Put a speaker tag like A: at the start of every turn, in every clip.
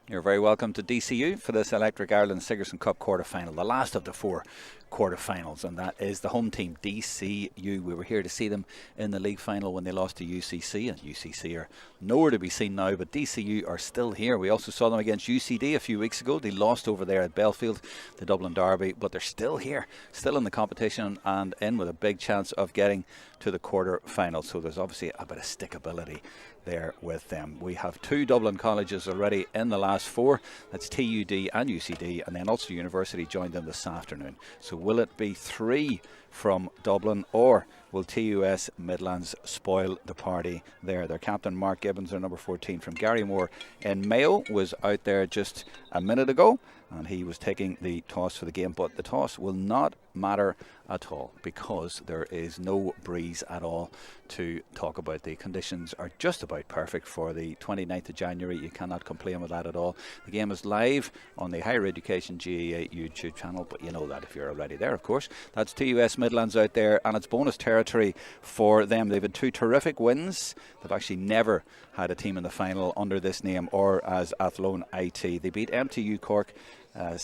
A: You're very welcome to DCU for this Electric Ireland Sigerson Cup quarter-final, the last of the four quarter-finals, and that is the home team, DCU. We were here to see them in the league final when they lost to UCC, and UCC are nowhere to be seen now, but DCU are still here. We also saw them against UCD a few weeks ago. They lost over there at Belfield, the Dublin Derby, but they're still here, still in the competition, and in with a big chance of getting to the quarter-final. So there's obviously a bit of stickability there with them. We have two Dublin colleges already in the last four. That's TUD and UCD, and then Ulster University joined them this afternoon. So will it be three from Dublin, or will TUS Midlands spoil the party there? Their captain Mark Gibbons, their number 14 from Garrymore in Mayo, was out there just a minute ago, and he was taking the toss for the game, but the toss will not matter at all because there is no breeze at all to talk about. The conditions are just about perfect for the 29th of January. You cannot complain with that at all. The game is live on the Higher Education GAA YouTube channel, but you know that if you're already there, of course. That's TUS Midlands out there, and it's bonus territory for them. They've had two terrific wins. They've actually never had a team in the final under this name or as Athlone IT. They beat MTU Cork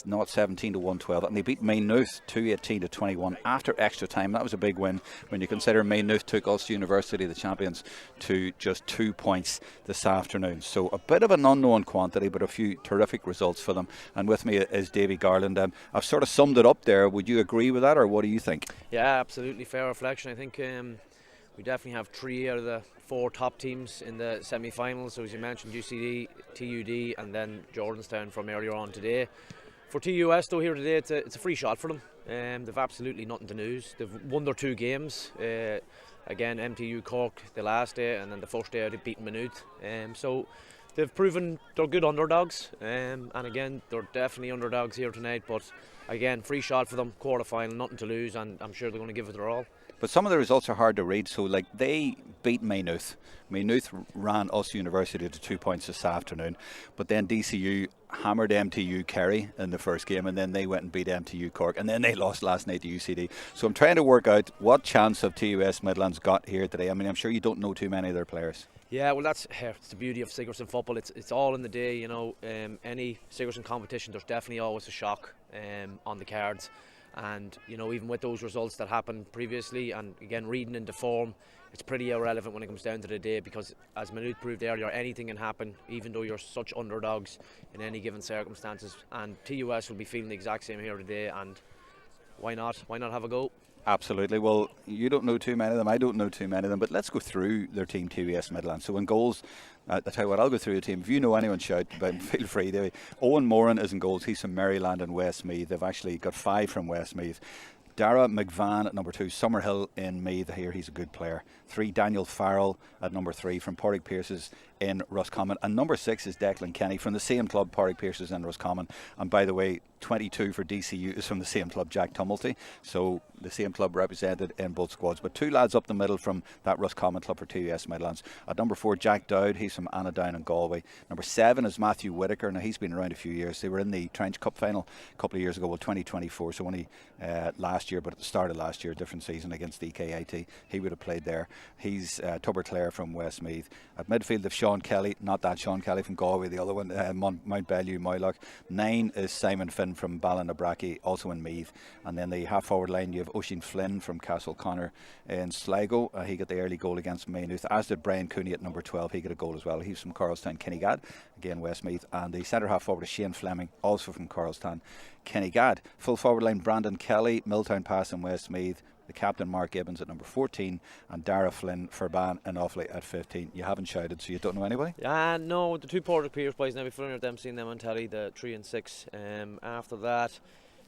A: not 17 to 112, and they beat Maynooth 218 to 21 after extra time. That was a big win when you consider Maynooth took Ulster University, the champions, to just 2 points this afternoon. So a bit of an unknown quantity, but a few terrific results for them. And with me is Davy Garland. I've sort of summed it up there. Would you agree with that, or what do you think?
B: Yeah, absolutely fair reflection. I think we definitely have 3 out of the 4 top teams in the semi-finals. So as you mentioned, UCD, TUD, and then Jordanstown from earlier on today. For TUS though here today, it's a free shot for them. They've absolutely nothing to lose. They've won their 2 games. Again, MTU Cork the last day, and then the first day they've beaten Maynooth. So they've proven they're good underdogs. And again, they're definitely underdogs here tonight. But again, free shot for them, quarter final, nothing to lose, and I'm sure they're going to give it their all.
A: But some of the results are hard to read. So, like, they beat Maynooth. Maynooth ran Ulster University to 2 points this afternoon. But then DCU hammered MTU Kerry in the first game, and then they went and beat MTU Cork, and then they lost last night to UCD. So I'm trying to work out what chance have TUS Midlands got here today. I mean, I'm sure you don't know too many of their players.
B: Yeah, well, it's the beauty of Sigerson football. It's all in the day, you know. Any Sigerson competition, there's definitely always a shock on the cards. And you know, even with those results that happened previously, and again reading into form, it's pretty irrelevant when it comes down to the day, because as Maynooth proved earlier, anything can happen even though you're such underdogs in any given circumstances. And TUS will be feeling the exact same here today, and why not have a go?
A: Absolutely. Well, you don't know too many of them, I don't know too many of them, but let's go through their team, TUS Midlands. So in goals, I tell you what, I'll go through the team. If you know anyone, shout, but feel free. Owen Moran is in goals. He's from Maryland and Westmeath. They've actually got 5 from Westmeath. Dara McVan at number 2, Summerhill in Meath. Here, he's a good player. 3, Daniel Farrell at number 3 from Porrick Pierces in Roscommon. And number 6 is Declan Kenny from the same club, Porrick Pierces in Roscommon. And by the way, 22 for DCU is from the same club, Jack Tumulty. So the same club represented in both squads. But 2 lads up the middle from that Roscommon club for TUS Midlands. At number 4, Jack Dowd. He's from Annadown and Galway. Number 7 is Matthew Whitaker. Now, he's been around a few years. They were in the Trench Cup final a couple of years ago, well, 2024. So only last year, but at the start of last year, different season against EKIT. He would have played there. He's Tubber Clare from Westmeath. At midfield, they've Sean Kelly. Not that Sean Kelly from Galway, the other one, Mount Bellew, Moylock. 9 is Simon Finn from Ballinabrackey, also in Meath. And then the half-forward line, you have Oisin Flynn from Castleconnor in Sligo. He got the early goal against Maynooth, as did Brian Cooney at number 12. He got a goal as well. He's from Carlstown, Kinnegad, again Westmeath. And the centre half-forward is Shane Fleming, also from Carlstown, Kinnegad. Full forward line, Brandon Kelly, Milltown Pass in Westmeath. The captain Mark Gibbons at number 14, and Dara Flynn for Ban and Offaly at 15. You haven't shouted, so you don't know anybody?
B: No, the 2 Porrick Pierce boys, now we're familiar with them, seeing them on telly, the 3 and 6. After that,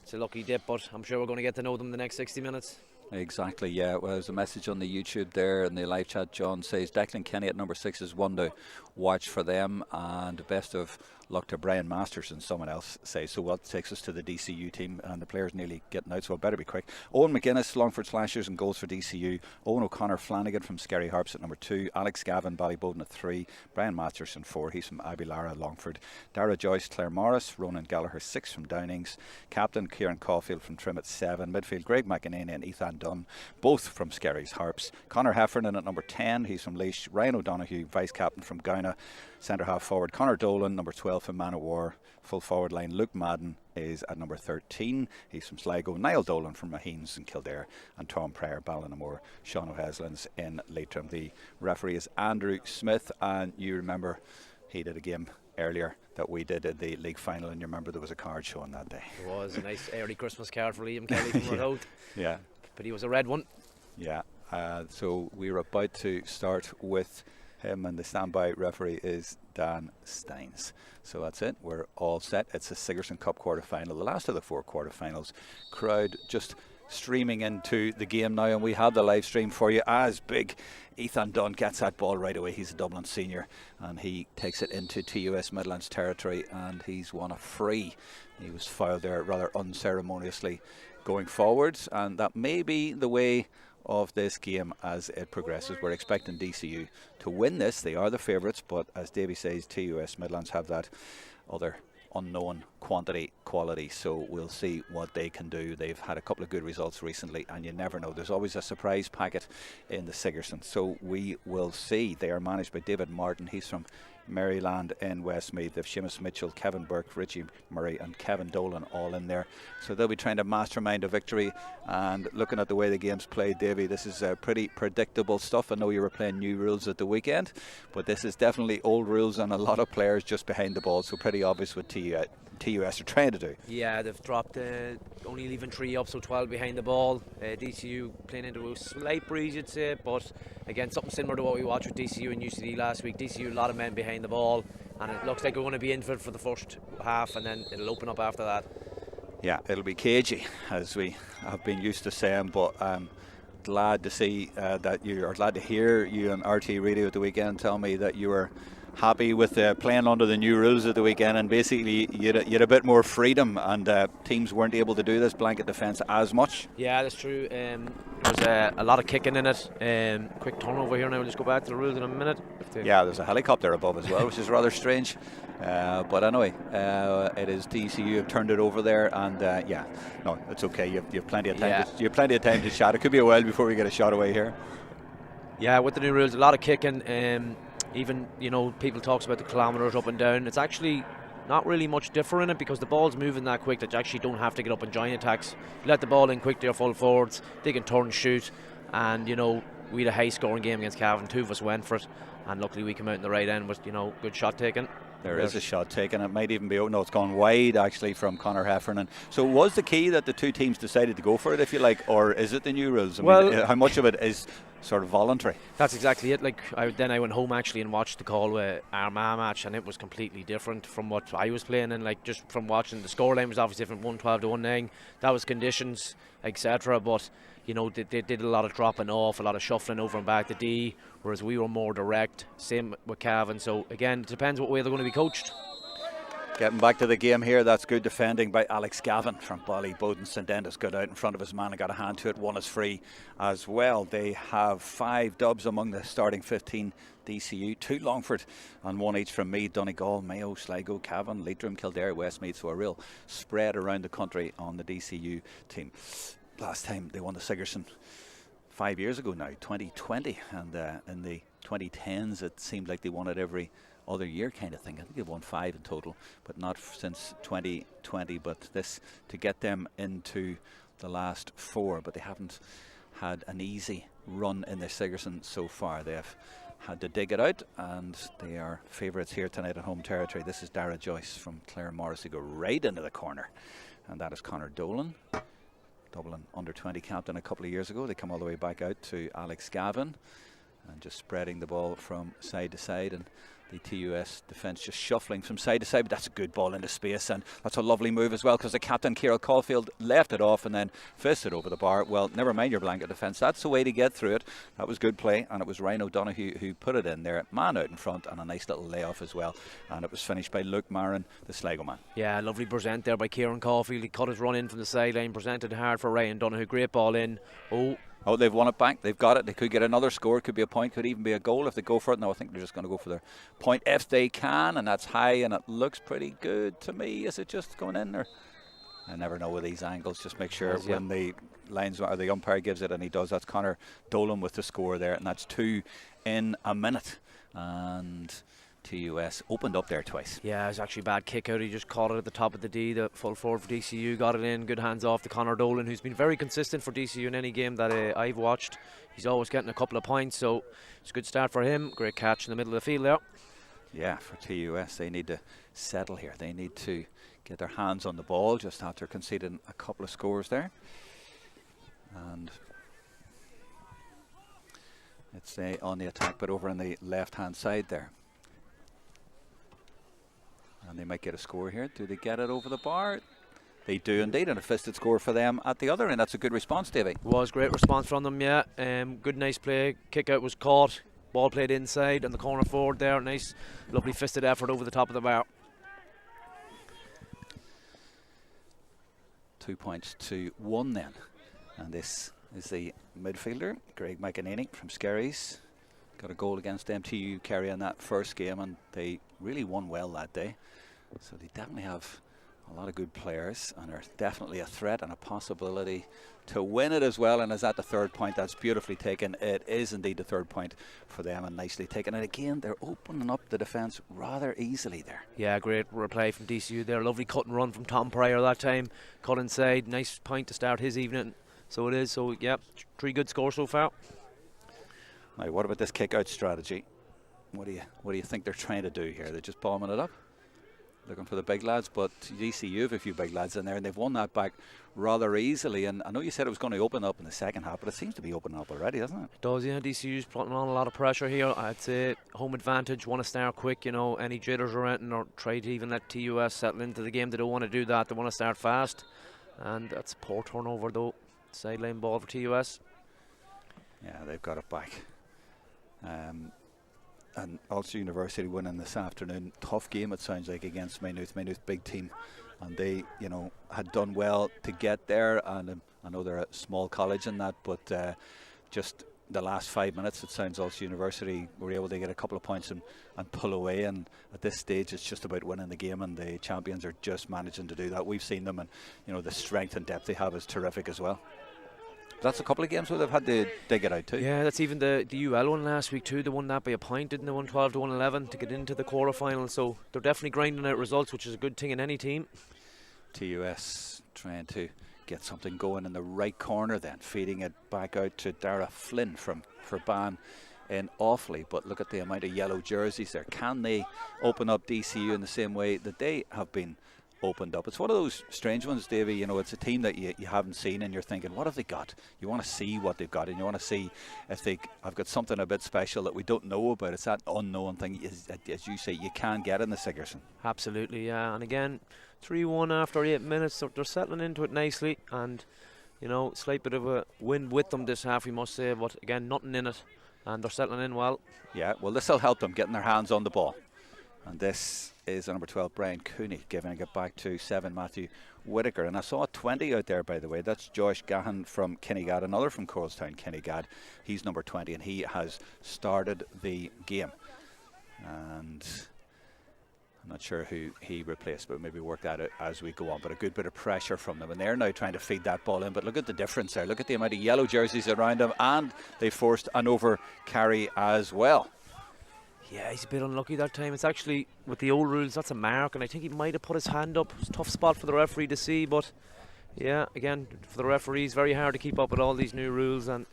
B: it's a lucky dip, but I'm sure we're going to get to know them the next 60 minutes.
A: Exactly, yeah. Well, there's a message on the YouTube there in the live chat. John says Declan Kenny at number 6 is one to watch for them, and best of luck to Brian Masters and someone else says. So what takes us to the DCU team, and the players nearly getting out, so I better be quick. Owen McGuinness, Longford Slashers, and goals for DCU. Owen O'Connor Flanagan from Skerry Harps at number 2. Alex Gavin, Ballyboden at 3. Brian Masterson 4. He's from Abilara, Longford. Dara Joyce, Claire Morris. Ronan Gallagher 6 from Downings. Captain Kieran Caulfield from Trim at 7. Midfield Greg McEnany and Ethan Dunn, both from Skerry's Harps. Conor Heffernan at number 10. He's from Laois. Ryan O'Donoghue, vice captain from Gowna. Centre half forward Conor Dolan, number 12. 12 from Man of War. Full forward line, Luke Madden is at number 13. He's from Sligo. Niall Dolan from Maheens in Kildare. And Tom Pryor, Ballinamore. Sean O'Heslin's in Leitrim. The referee is Andrew Smith. And you remember he did a game earlier that we did at the league final, and you remember there was a card showing that day.
B: It was a nice early Christmas card for Liam Kelly from Road.
A: Yeah.
B: But he was a red one.
A: Yeah. So we're about to start with him, and the standby referee is Dan Steins. So that's it. We're all set. It's a Sigerson Cup quarter final, the last of the 4 quarter finals. Crowd just streaming into the game now, and we have the live stream for you as big Ethan Dunn gets that ball right away. He's a Dublin senior, and he takes it into TUS Midlands territory, and he's won a free. He was fouled there rather unceremoniously going forwards, and that may be the way of this game as it progresses. We're expecting DCU to win this. They are the favourites, but as Davy says, TUS Midlands have that other unknown quality, so we'll see what they can do. They've had a couple of good results recently, and you never know. There's always a surprise packet in the Sigerson, so we will see. They are managed by David Martin. He's from Maryland in Westmeath. They've Seamus Mitchell, Kevin Burke, Richie Murray and Kevin Dolan all in there, so they'll be trying to mastermind a victory. And looking at the way the game's played, Davey, this is pretty predictable stuff. I know you were playing new rules at the weekend, but this is definitely old rules and a lot of players just behind the ball, so pretty obvious what TUS are trying to do.
B: Yeah, they've dropped only leaving 3 up, so 12 behind the ball. DCU playing into a slight breeze, you'd say, but again, something similar to what we watched with DCU and UCD last week. DCU, a lot of men behind the ball, and it looks like we're going to be in for the first half, and then it'll open up after that.
A: Yeah, it'll be cagey, as we have been used to saying, but glad to see glad to hear you on RT Radio at the weekend tell me that you were happy with playing under the new rules at the weekend, and basically you had a bit more freedom, and teams weren't able to do this blanket defence as much.
B: Yeah, that's true. There was a lot of kicking in it. Quick turnover here now. We'll just go back to the rules in a minute.
A: Yeah, there's a helicopter above as well, which is rather strange. But anyway, it is DCU have turned it over there, and no, it's okay. You have plenty of time.
B: Yeah.
A: You have plenty of time to shot. It could be a while before we get a shot away here.
B: Yeah, with the new rules, a lot of kicking. Even, people talks about the kilometres up and down. It's actually not really much different in it, because the ball's moving that quick that you actually don't have to get up and join attacks. You let the ball in quick to your full forwards, they can turn and shoot, and we had a high scoring game against Cavan. 2 of us went for it, and luckily we came out in the right end with good shot taken.
A: There is a shot taken. It might even be it's gone wide actually from Conor Heffernan. So was the key that the two teams decided to go for it, if you like, or is it the new rules? I mean, how much of it is sort of voluntary?
B: That's exactly it. I went home actually and watched the Galway Armagh match, and it was completely different from what I was playing. And just from watching, the scoreline was obviously different, 112 to 1-9. That was conditions, etc. But they did a lot of dropping off, a lot of shuffling over and back to D, whereas we were more direct. Same with Cavan. So again, it depends what way they're going to be coached.
A: Getting back to the game here, that's good defending by Alex Gavin from Ballybowden. St Enda's got out in front of his man and got a hand to it. One is free as well. They have 5 dubs among the starting 15 DCU, 2 Longford and 1 each from Meath, Donegal, Mayo, Sligo, Cavan, Leitrim, Kildare, Westmeath. So a real spread around the country on the DCU team. Last time they won the Sigerson 5 years ago now, 2020, and in the 2010s it seemed like they won it every other year kind of thing. I think they've won 5 in total, but not since 2020. But this to get them into the last 4, but they haven't had an easy run in the Sigerson so far. They have had to dig it out, and they are favourites here tonight at home territory. This is Dara Joyce from Clare Morris, who go right into the corner, and that is Conor Dolan, Dublin under-20 captain a couple of years ago. They come all the way back out to Alex Gavin, and just spreading the ball from side to side, and the TUS defence just shuffling from side to side. But that's a good ball into space, and that's a lovely move as well, because the captain Kieran Caulfield left it off and then fisted over the bar. Well, never mind your blanket defence, that's the way to get through it. That was good play, and it was Ryan O'Donoghue who put it in there. Man out in front, and a nice little layoff as well, and it was finished by Luke Marin, the Sligo man. Yeah,
B: lovely present there by Kieran Caulfield. He cut his run in from the sideline, presented hard for Ryan O'Donoghue. Great ball in.
A: Oh, they've won it back. They've got it. They could get another score. Could be a point. Could even be a goal if they go for it. No, I think they're just going to go for their point if they can, and that's high, and it looks pretty good to me. Is it just going in, or I never know with these angles. Just make sure when the lines or the umpire gives it, and he does. That's Conor Dolan with the score there, and that's 2 in a minute. And TUS opened up there twice.
B: Yeah, it was actually a bad kick out. He just caught it at the top of the D. The full forward for DCU got it in. Good hands off to Conor Dolan, who's been very consistent for DCU in any game that I've watched. He's always getting a couple of points, so it's a good start for him. Great catch in the middle of the field there.
A: Yeah, for TUS, they need to settle here. They need to get their hands on the ball just after conceding a couple of scores there. And it's on the attack, but over on the left-hand side there. And they might get a score here. Do they get it over the bar? They do indeed, and a fisted score for them at the other end. That's a good response, Davey.
B: Was great response from them, yeah. Good, nice play. Kick out was caught. Ball played inside on the corner forward there. Nice, lovely fisted effort over the top of the bar.
A: 2 points to 1 then. And this is the midfielder, Greg McEnany from Skerries. Got a goal against MTU Kerry in that first game, and they really won well that day. So they definitely have a lot of good players and are definitely a threat and a possibility to win it as well. And is that the third point? That's beautifully taken. It is indeed the third point for them, and nicely taken. And again, they're opening up the defence rather easily there.
B: Yeah, great reply from DCU there. Lovely cut and run from Tom Pryor that time. Cut inside. Nice point to start his evening. So it is. So, yeah, 3 good scores so far.
A: Now, what about this kick-out strategy? What do you think they're trying to do here? They're just bombing it up, looking for the big lads, but DCU have a few big lads in there, and they've won that back rather easily. And I know you said it was going to open up in the second half, but it seems to be opening up already, doesn't it?
B: It does, yeah. DCU's putting on a lot of pressure here. I'd say home advantage, want to start quick, you know, any jitters or anything, or try to even let TUS settle into the game. They don't want to do that. They want to start fast, and that's a poor turnover though. Sideline ball for TUS.
A: Yeah, they've got it back. And Ulster University winning this afternoon. Tough game, it sounds like, against Maynooth. Maynooth, big team, and they, you know, had done well to get there. And I know they're a small college in that, but just the last 5 minutes, it sounds Ulster University were able to get a couple of points and pull away. And at this stage, it's just about winning the game, and the champions are just managing to do that. We've seen them, and you know the strength and depth they have is terrific as well. That's a couple of games where they've had to dig it out too.
B: Yeah, that's even the UL one last week too. They won that by a point, didn't they? 112 to 111 to get into the quarterfinal. So they're definitely grinding out results, which is a good thing in any team.
A: TUS trying to get something going in the right corner, then feeding it back out to Dara Flynn for Ban in Offaly. But look at the amount of yellow jerseys there. Can they open up DCU in the same way that they have been opened up? It's one of those strange ones, Davey. You know, it's a team that you haven't seen, and you're thinking, what have they got? You want to see what they've got, and you want to see if they have got something a bit special that we don't know about. It's that unknown thing, as you say, you can get in the Sigerson.
B: Absolutely, yeah. And again, 3-1 after 8 minutes. They're settling into it nicely, and you know, slight bit of a win with them this half, we must say, but again, nothing in it, and they're settling in well. Yeah,
A: well, this will help them getting their hands on the ball. And this is number 12, Brian Cooney, giving it back to 7, Matthew Whitaker. And I saw a 20 out there, by the way. That's Josh Gahan from Kinnegad, another from Colestown, Kinnegad. He's number 20, and he has started the game. And I'm not sure who he replaced, but maybe work that out as we go on. But a good bit of pressure from them, and they're now trying to feed that ball in. But look at the difference there. Look at the amount of yellow jerseys around them, and they forced an over carry as well.
B: Yeah, he's a bit unlucky that time. It's actually, with the old rules, that's a mark, and I think he might have put his hand up. It's a tough spot for the referee to see, but yeah, again, for the referees, very hard to keep up with all these new rules, and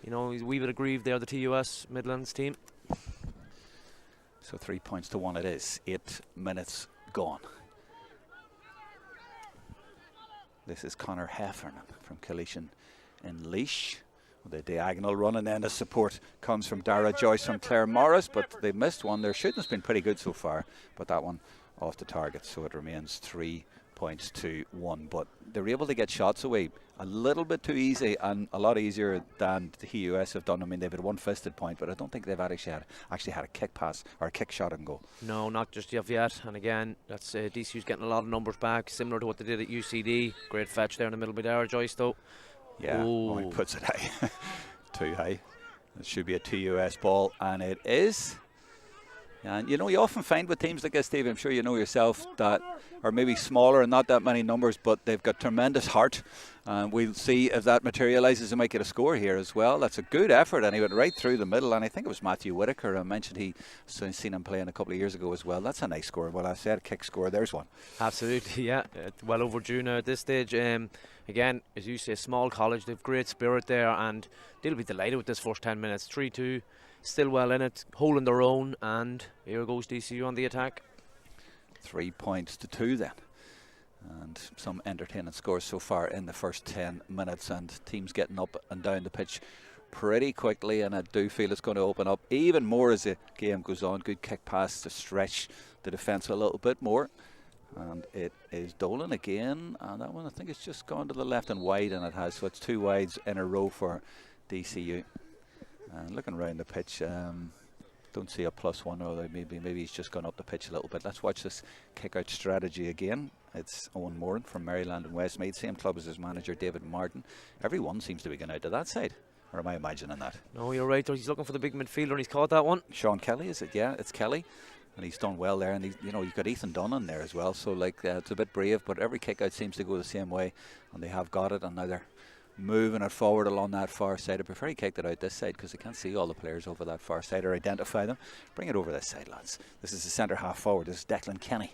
B: you know, he's a wee bit aggrieved there, the TUS Midlands team.
A: So 3 points to 1 it is. 8 minutes gone. This is Conor Heffernan from Kalishan in Laois. The diagonal run, and then the support comes from Dara Joyce from Clare Morris, but they missed one. Their shooting has been pretty good so far, but that one off the target, so it remains 3 points to 1. But they're able to get shots away a little bit too easy, and a lot easier than the TUS have done. I mean, they've had one fisted point, but I don't think they've actually had a kick pass or a kick shot and goal.
B: No, not just yet. And again, that's DCU's getting a lot of numbers back, similar to what they did at UCD. Great fetch there in the middle by Dara Joyce, though.
A: Yeah, oh, he puts it high. Too high. It should be a TUS ball, and it is. And you know, you often find with teams like this, Steve, I'm sure you know yourself, that are maybe smaller and not that many numbers, but they've got tremendous heart, We'll see if that materialises and might get a score here as well. That's a good effort, and he went right through the middle, and I think it was Matthew Whitaker. I mentioned he seen him playing a couple of years ago as well. That's a nice score. Well, I said kick score, there's one.
B: Absolutely, yeah. Well overdue now at this stage. Again, as you say, small college, they've great spirit there, and they'll be delighted with this first 10 minutes. 3-2, still well in it, holding their own, and here goes DCU on the attack.
A: 3 points to 2 then. And some entertaining scores so far in the first 10 minutes, and teams getting up and down the pitch pretty quickly, and I do feel it's going to open up even more as the game goes on. Good kick pass to stretch the defence a little bit more, and it is Dolan again, and that one I think it's just gone to the left and wide, and it has, so it's 2 wides in a row for DCU. And looking around the pitch, don't see a +1, or maybe he's just gone up the pitch a little bit. Let's watch this kick out strategy again. It's Owen Moran from Maryland and Westmeath, same club as his manager David Martin. Everyone seems to be going out to that side, or am I imagining that? No,
B: you're right. He's looking for the big midfielder, and he's caught that one.
A: Sean Kelly, is it? Yeah, it's Kelly, and he's done well there. And you've got Ethan Dunn in there as well. So it's a bit brave, but every kick out seems to go the same way, and they have got it. And now they're moving it forward along that far side. I prefer he kicked it out this side because I can't see all the players over that far side or identify them. Bring it over this side, lads. This is the centre half forward. This is Declan Kenny.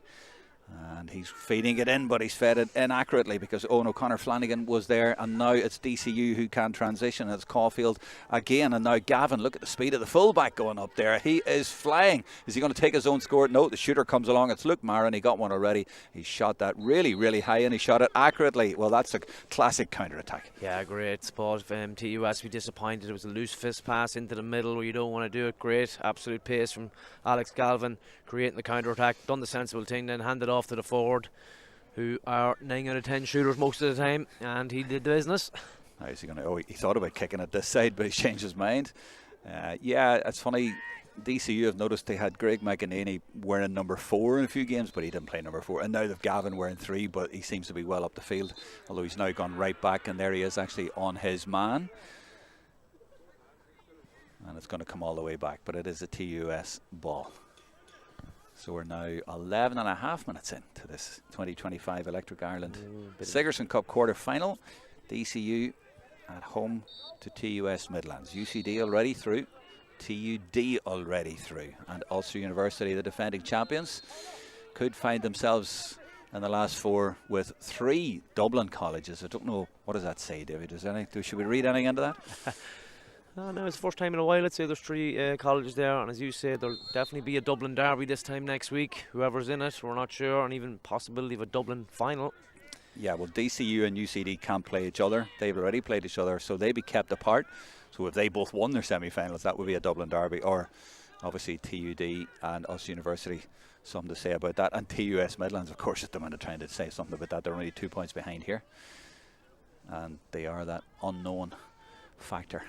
A: And he's feeding it in, but he's fed it inaccurately because Owen O'Connor Flanagan was there, and now it's DCU who can transition. It's Caulfield again, and now Gavin. Look at the speed of the fullback going up there. He is flying. Is he going to take his own score? No, the shooter comes along. It's Luke Marin. He got one already. He shot that really, really high, and he shot it accurately. Well, that's a classic counter-attack.
B: Yeah, great spot. TUS be disappointed. It was a loose fist pass into the middle where you don't want to do it. Great, absolute pace from Alex Galvin, creating the counter-attack. Done the sensible thing, then handed off to the forward, who are 9 out of 10 shooters most of the time, and he did the business.
A: Now is he going to? Oh, he thought about kicking it this side, but he changed his mind. Yeah, it's funny. DCU have noticed they had Greg McEnany wearing number 4 in a few games, but he didn't play number 4. And now they've Gavin wearing 3, but he seems to be well up the field. Although he's now gone right back, and there he is actually on his man. And it's going to come all the way back, but it is a TUS ball. So we're now 11 and a half minutes into this 2025 Electric Ireland Sigerson Cup quarter final. DCU at home to TUS Midlands. UCD already through, TUD already through, and Ulster University, the defending champions, could find themselves in the last 4 with 3 Dublin colleges. I don't know, what does that say, David? Should we read anything into that?
B: No, it's the first time in a while. I'd say there's 3 colleges there, and as you say, there'll definitely be a Dublin derby this time next week. Whoever's in it, we're not sure, and even possibility of a Dublin final. Yeah, well, DCU and UCD can't play each other. They've already played each other, so they'd be kept apart. So if they both won their semi-finals, that would be a Dublin derby, or obviously TUD and Ulster University. Something to say about that, and TUS Midlands, of course, at the minute trying to say something about that. They're only 2 points behind here, and they are that unknown factor.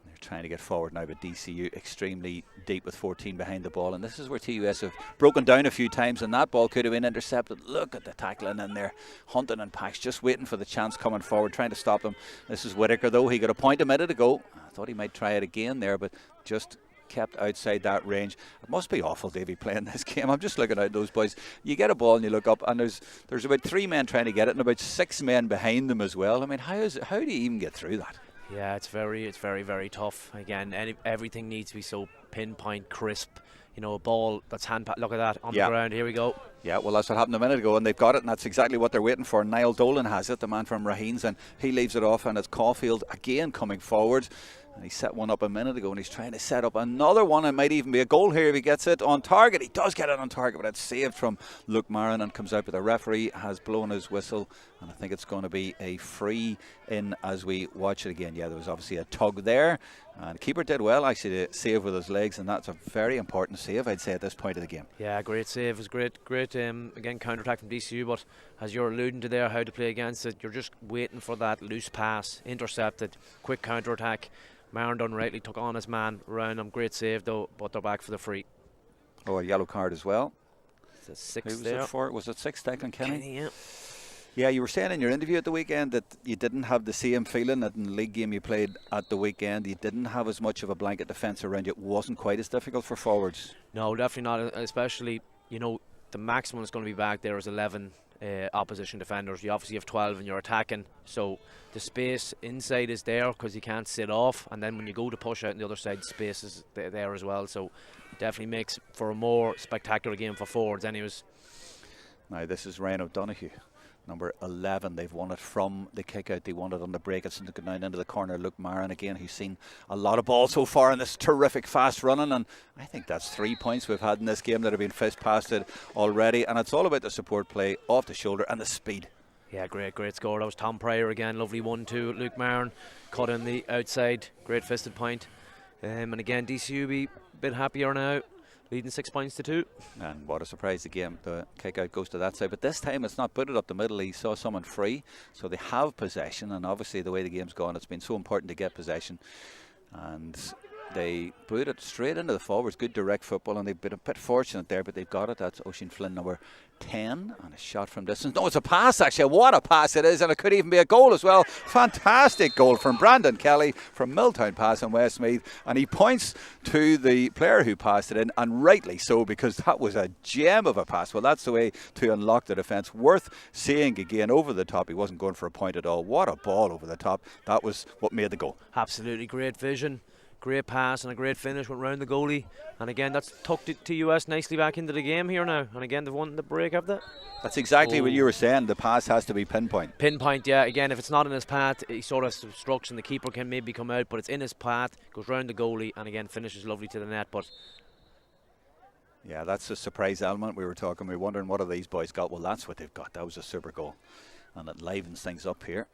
B: They're trying to get forward now, but DCU extremely deep with 14 behind the ball, and this is where TUS have broken down a few times, and that ball could have been intercepted. Look at the tackling in there. Hunting and Pax just waiting for the chance coming forward, trying to stop them. This is Whitaker, though. He got a point a minute ago. I thought he might try it again there, but just kept outside that range. It must be awful, Davey, playing this game. I'm just looking at those boys. You get a ball and you look up, and there's about 3 men trying to get it, and about 6 men behind them as well. I mean, how do you even get through that? Yeah, it's very, very tough. Again, everything needs to be so pinpoint, crisp. You know, a ball that's look at that on the ground. Here we go. Yeah, well, that's what happened a minute ago, and they've got it, and that's exactly what they're waiting for. Niall Dolan has it, the man from Raheens, and he leaves it off, and it's Caulfield again coming forward. And he set one up a minute ago, and he's trying to set up another one. It might even be a goal here if he gets it on target. He does get it on target, but it's saved from Luke Marin and comes out. But the referee has blown his whistle, and I think it's going to be a free in as we watch it again. Yeah, there was obviously a tug there, and the keeper did well actually to save with his legs, and that's a very important save, I'd say, at this point of the game. Yeah, great save. It was great. Again, counter-attack from DCU, but as you're alluding to there, how to play against it, you're just waiting for that loose pass, intercepted, quick counter-attack. Marin done rightly, took on his man around him. Great save though, but they're back for the free. Oh, a yellow card as well. It's a 6 there. Who was it for? Was it 6, Declan Kenny? Yeah. Yeah, you were saying in your interview at the weekend that you didn't have the same feeling that in the league game you played at the weekend. You didn't have as much of a blanket defence around you. It wasn't quite as difficult for forwards. No, definitely not. Especially, you know, the maximum is going to be back there is 11 opposition defenders. You obviously have 12 and you're attacking, so the space inside is there because you can't sit off, and then when you go to push out on the other side, space is there as well, so definitely makes for a more spectacular game for forwards anyways.
A: Now this is Ryan O'Donoghue, number 11. They've won it from the kick out. They won it on the break. It's going down into the corner. Luke Marin again, who's seen a lot of ball so far in this terrific fast running, and I think that's 3 points we've had in this game that have been fist passed it already, and it's all about the support play off the shoulder and the speed.
B: Yeah, great score. That was Tom Pryor again. Lovely 1-2. Luke Marin cut in the outside. Great fisted point. And again, DCU be a bit happier now, leading 6 points to 2.
A: And what a surprise, the game. The kick out goes to that side, but this time it's not booted up the middle. He saw someone free, so they have possession, and obviously the way the game's gone, it's been so important to get possession, and they boot it straight into the forwards. Good direct football, and they've been a bit fortunate there, but they've got it. That's Oisin Flynn, number 10, and a shot from distance. No, it's a pass actually. What a pass it is, and it could even be a goal as well. Fantastic goal from Brandon Kelly from Milltown Pass in Westmeath, and he points to the player who passed it in, and rightly so, because that was a gem of a pass. Well, that's the way to unlock the defence. Worth seeing again over the top. He wasn't going for a point at all. What a ball over the top. That was what made the goal.
B: Absolutely great vision. Great pass and a great finish, went round the goalie, and again that's tucked TUS nicely back into the game here now, and again they've won the break, have they?
A: That's exactly what you were saying. The pass has to be pinpoint.
B: Pinpoint, yeah. Again, if it's not in his path, he sort of obstructs and the keeper can maybe come out, but it's in his path, goes round the goalie, and again finishes lovely to the net. But
A: yeah, that's a surprise element. We were wondering what have these boys got. Well, that's what they've got. That was a super goal, and it livens things up here.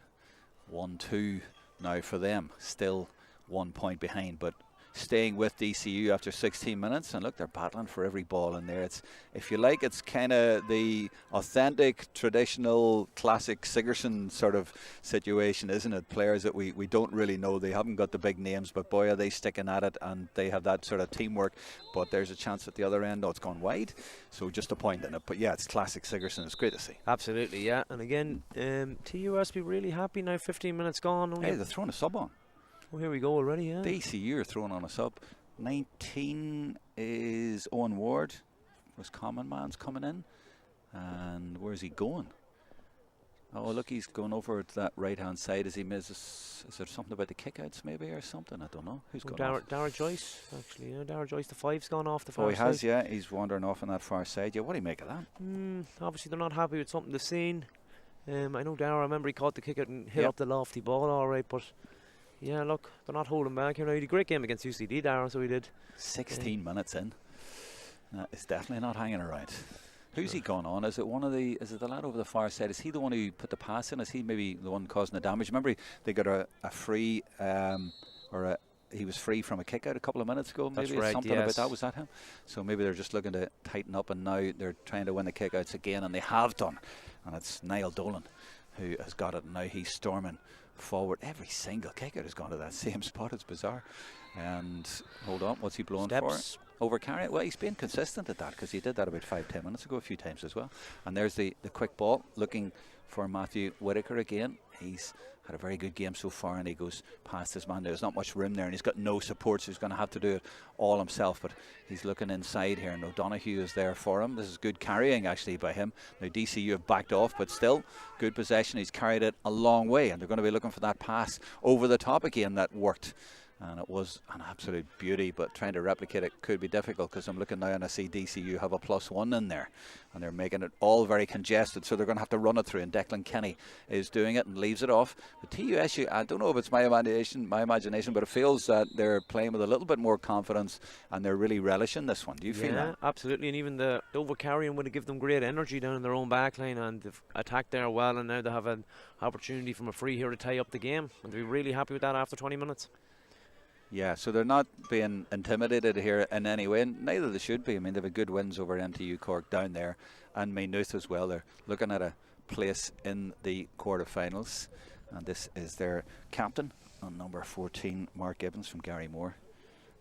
A: 1-2 now for them. Still 1 point behind, but staying with DCU after 16 minutes, and look, they're battling for every ball in there. It's, if you like, it's kind of the authentic, traditional, classic Sigerson sort of situation, isn't it? Players that we don't really know. They haven't got the big names, but boy, are they sticking at it, and they have that sort of teamwork. But there's a chance at the other end. Oh, it's gone wide, so just a point in it. But yeah, it's classic Sigerson. It's great to see.
B: Absolutely, yeah. And again, TUS be really happy now. 15 minutes gone.
A: Hey, they're throwing a sub on.
B: Oh, here we go already, yeah.
A: DCU are throwing on a sub. 19 is Owen Ward. Was Common Man's coming in. And where's he going? Oh, look, he's going over to that right-hand side. Is there something about the kickouts maybe or something? I don't know. Who's going off?
B: Dara Joyce, actually. Yeah, Dara Joyce, the 5's gone off the far side.
A: Oh, he has, yeah. He's wandering off on that far side. Yeah, what do you make of that?
B: Obviously, they're not happy with something they've seen. I know Dara, I remember he caught the kick out and hit up the lofty ball all right, but yeah, look, they're not holding back here now. He had a great game against UCD, Darren, so he did.
A: 16 minutes in. It's definitely not hanging around. Who's he gone on? Is it the lad over the far side? Is he the one who put the pass in? Is he maybe the one causing the damage? Remember, they got a free, he was free from a kick out a couple of minutes ago, maybe.
B: That's right,
A: something about that. Was that him? So maybe they're just looking to tighten up, and now they're trying to win the kick outs again, and they have done. And it's Niall Dolan who has got it, and now he's storming forward. Every single kick out has gone to that same spot. It's bizarre. And hold on, what's he blowing for? Over carrying. Well, he's been consistent at that, because he did that about 5-10 minutes ago a few times as well. And there's the quick ball looking for Matthew Whitaker again. He's had a very good game so far, and he goes past his man. There's not much room there, and he's got no support, so he's going to have to do it all himself. But he's looking inside here, and O'Donoghue is there for him. This is good carrying actually by him. Now DCU have backed off, but still good possession. He's carried it a long way, and they're going to be looking for that pass over the top again that worked. And it was an absolute beauty, but trying to replicate it could be difficult, because I'm looking now and I see DCU have a +1 in there, and they're making it all very congested, so they're going to have to run it through, and Declan Kenny is doing it and leaves it off. But TUS, I don't know if it's my imagination, but it feels that they're playing with a little bit more confidence, and they're really relishing this one. Do you feel that?
B: Yeah, absolutely, and even the over-carrying would have given them great energy down in their own backline, and they've attacked there well, and now they have an opportunity from a free here to tie up the game, and they'll be really happy with that after 20 minutes.
A: Yeah, so they're not being intimidated here in any way, and neither they should be. I mean, they've had good wins over MTU Cork down there, and Maynooth as well. They're looking at a place in the quarterfinals, and this is their captain on number 14, Mark Gibbons from Gary Moore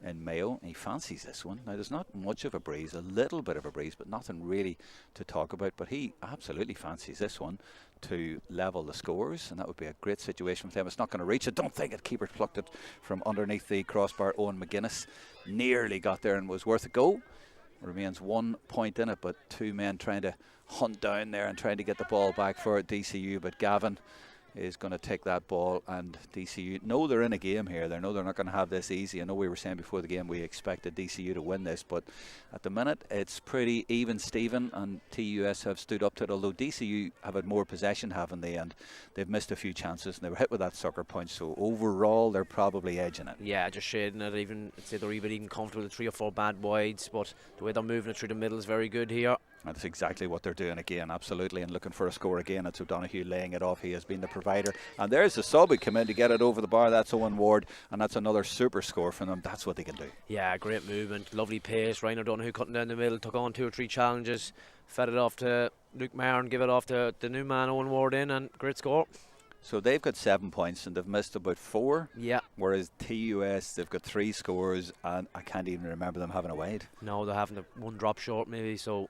A: in Mayo. He fancies this one. Now, there's not much of a breeze, a little bit of a breeze, but nothing really to talk about. But he absolutely fancies this one to level the scores, and that would be a great situation for them. It's not going to reach it. Don't think it. Keeper plucked it from underneath the crossbar. Owen McGuinness nearly got there and was worth a go. Remains 1 point in it, but 2 men trying to hunt down there and trying to get the ball back for DCU. But Gavin is going to take that ball, and DCU know they're in a game here. They know they're not going to have this easy. I know we were saying before the game we expected DCU to win this, but at the minute it's pretty even Steven, and TUS have stood up to it, although DCU have had more possession, haven't they, and they've missed a few chances and they were hit with that sucker punch, so overall they're probably edging it.
B: Yeah, just shading it. I'd say they're even comfortable with 3 or 4 bad wides, but the way they're moving it through the middle is very good here.
A: That's exactly what they're doing again, absolutely, and looking for a score again. It's O'Donoghue laying it off. He has been the provider, and there's the sub who come in to get it over the bar. That's Owen Ward, and that's another super score from them. That's what they can do. Yeah,
B: great movement, lovely pace. Ryan O'Donoghue cutting down the middle, took on 2 or 3 challenges, fed it off to Luke Maher and give it off to the new man Owen Ward in, and great score.
A: So they've got 7 points and they've missed about 4.
B: Yeah.
A: Whereas TUS, they've got 3 scores, and I can't even remember them having a wide.
B: No, they're having 1 drop short maybe. So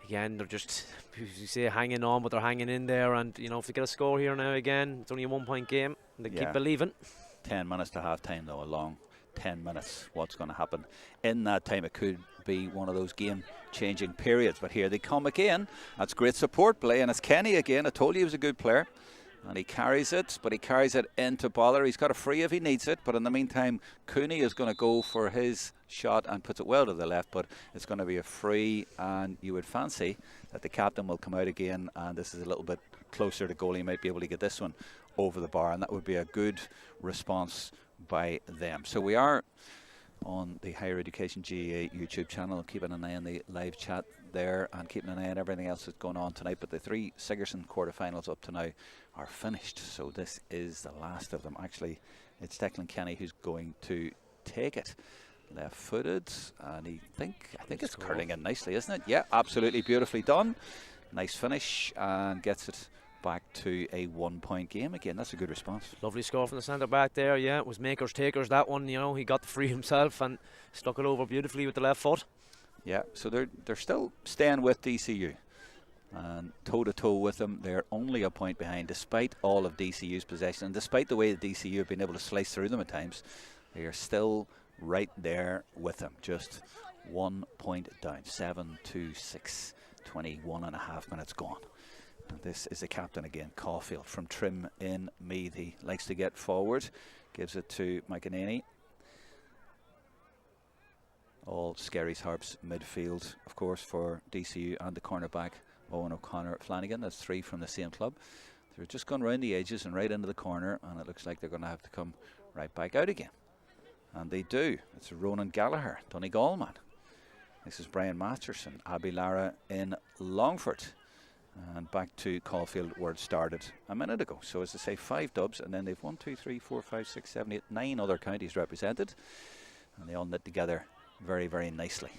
B: again, they're just, as you say, hanging on, but they're hanging in there. And you know, if they get a score here now again, it's only a 1 point game. They keep believing.
A: 10 minutes to half time though, a long 10 minutes. What's going to happen in that time? It could be one of those game changing periods, but here they come again. That's great support play, and it's Kenny again. I told you he was a good player. And he carries it, but he carries it into Bother. He's got a free if he needs it, but in the meantime, Cooney is going to go for his shot and puts it well to the left, but it's going to be a free, and you would fancy that the captain will come out again, and this is a little bit closer to goal. He might be able to get this one over the bar, and that would be a good response by them. So we are on the Higher Education GAA YouTube channel, keeping an eye on the live chat there and keeping an eye on everything else that's going on tonight. But the 3 Sigerson quarterfinals up to now are finished, so this is the last of them. Actually, it's Declan Kenny who's going to take it. Left-footed, and I think it's curling in nicely, isn't it? Yeah, absolutely beautifully done. Nice finish, and gets it back to a 1 point game again. That's a good response.
B: Lovely score from the centre back there. Yeah, it was makers takers, that one. You know, he got the free himself and stuck it over beautifully with the left foot. Yeah,
A: so they're still staying with DCU and toe to toe with them. They're only a point behind despite all of DCU's possession, and despite the way the DCU have been able to slice through them at times. They are still right there with them, just 1 point down. 7-6, 21 and a half minutes gone. And this is the captain again, Caulfield from Trim in Meath. He likes to get forward, gives it to McEnany. All Skerry's Harps midfield, of course, for DCU, and the cornerback Owen O'Connor Flanagan. That's 3 from the same club. They're just gone round the edges and right into the corner, and it looks like they're going to have to come right back out again. And they do. It's Ronan Gallagher, Donegal man. This is Brian Masterson, Abby Lara in Longford. And back to Caulfield where it started a minute ago. So as I say, 5 dubs, and then they've 1, 2, 3, 4, 5, 6, 7, 8, 9 other counties represented. And they all knit together very, very nicely.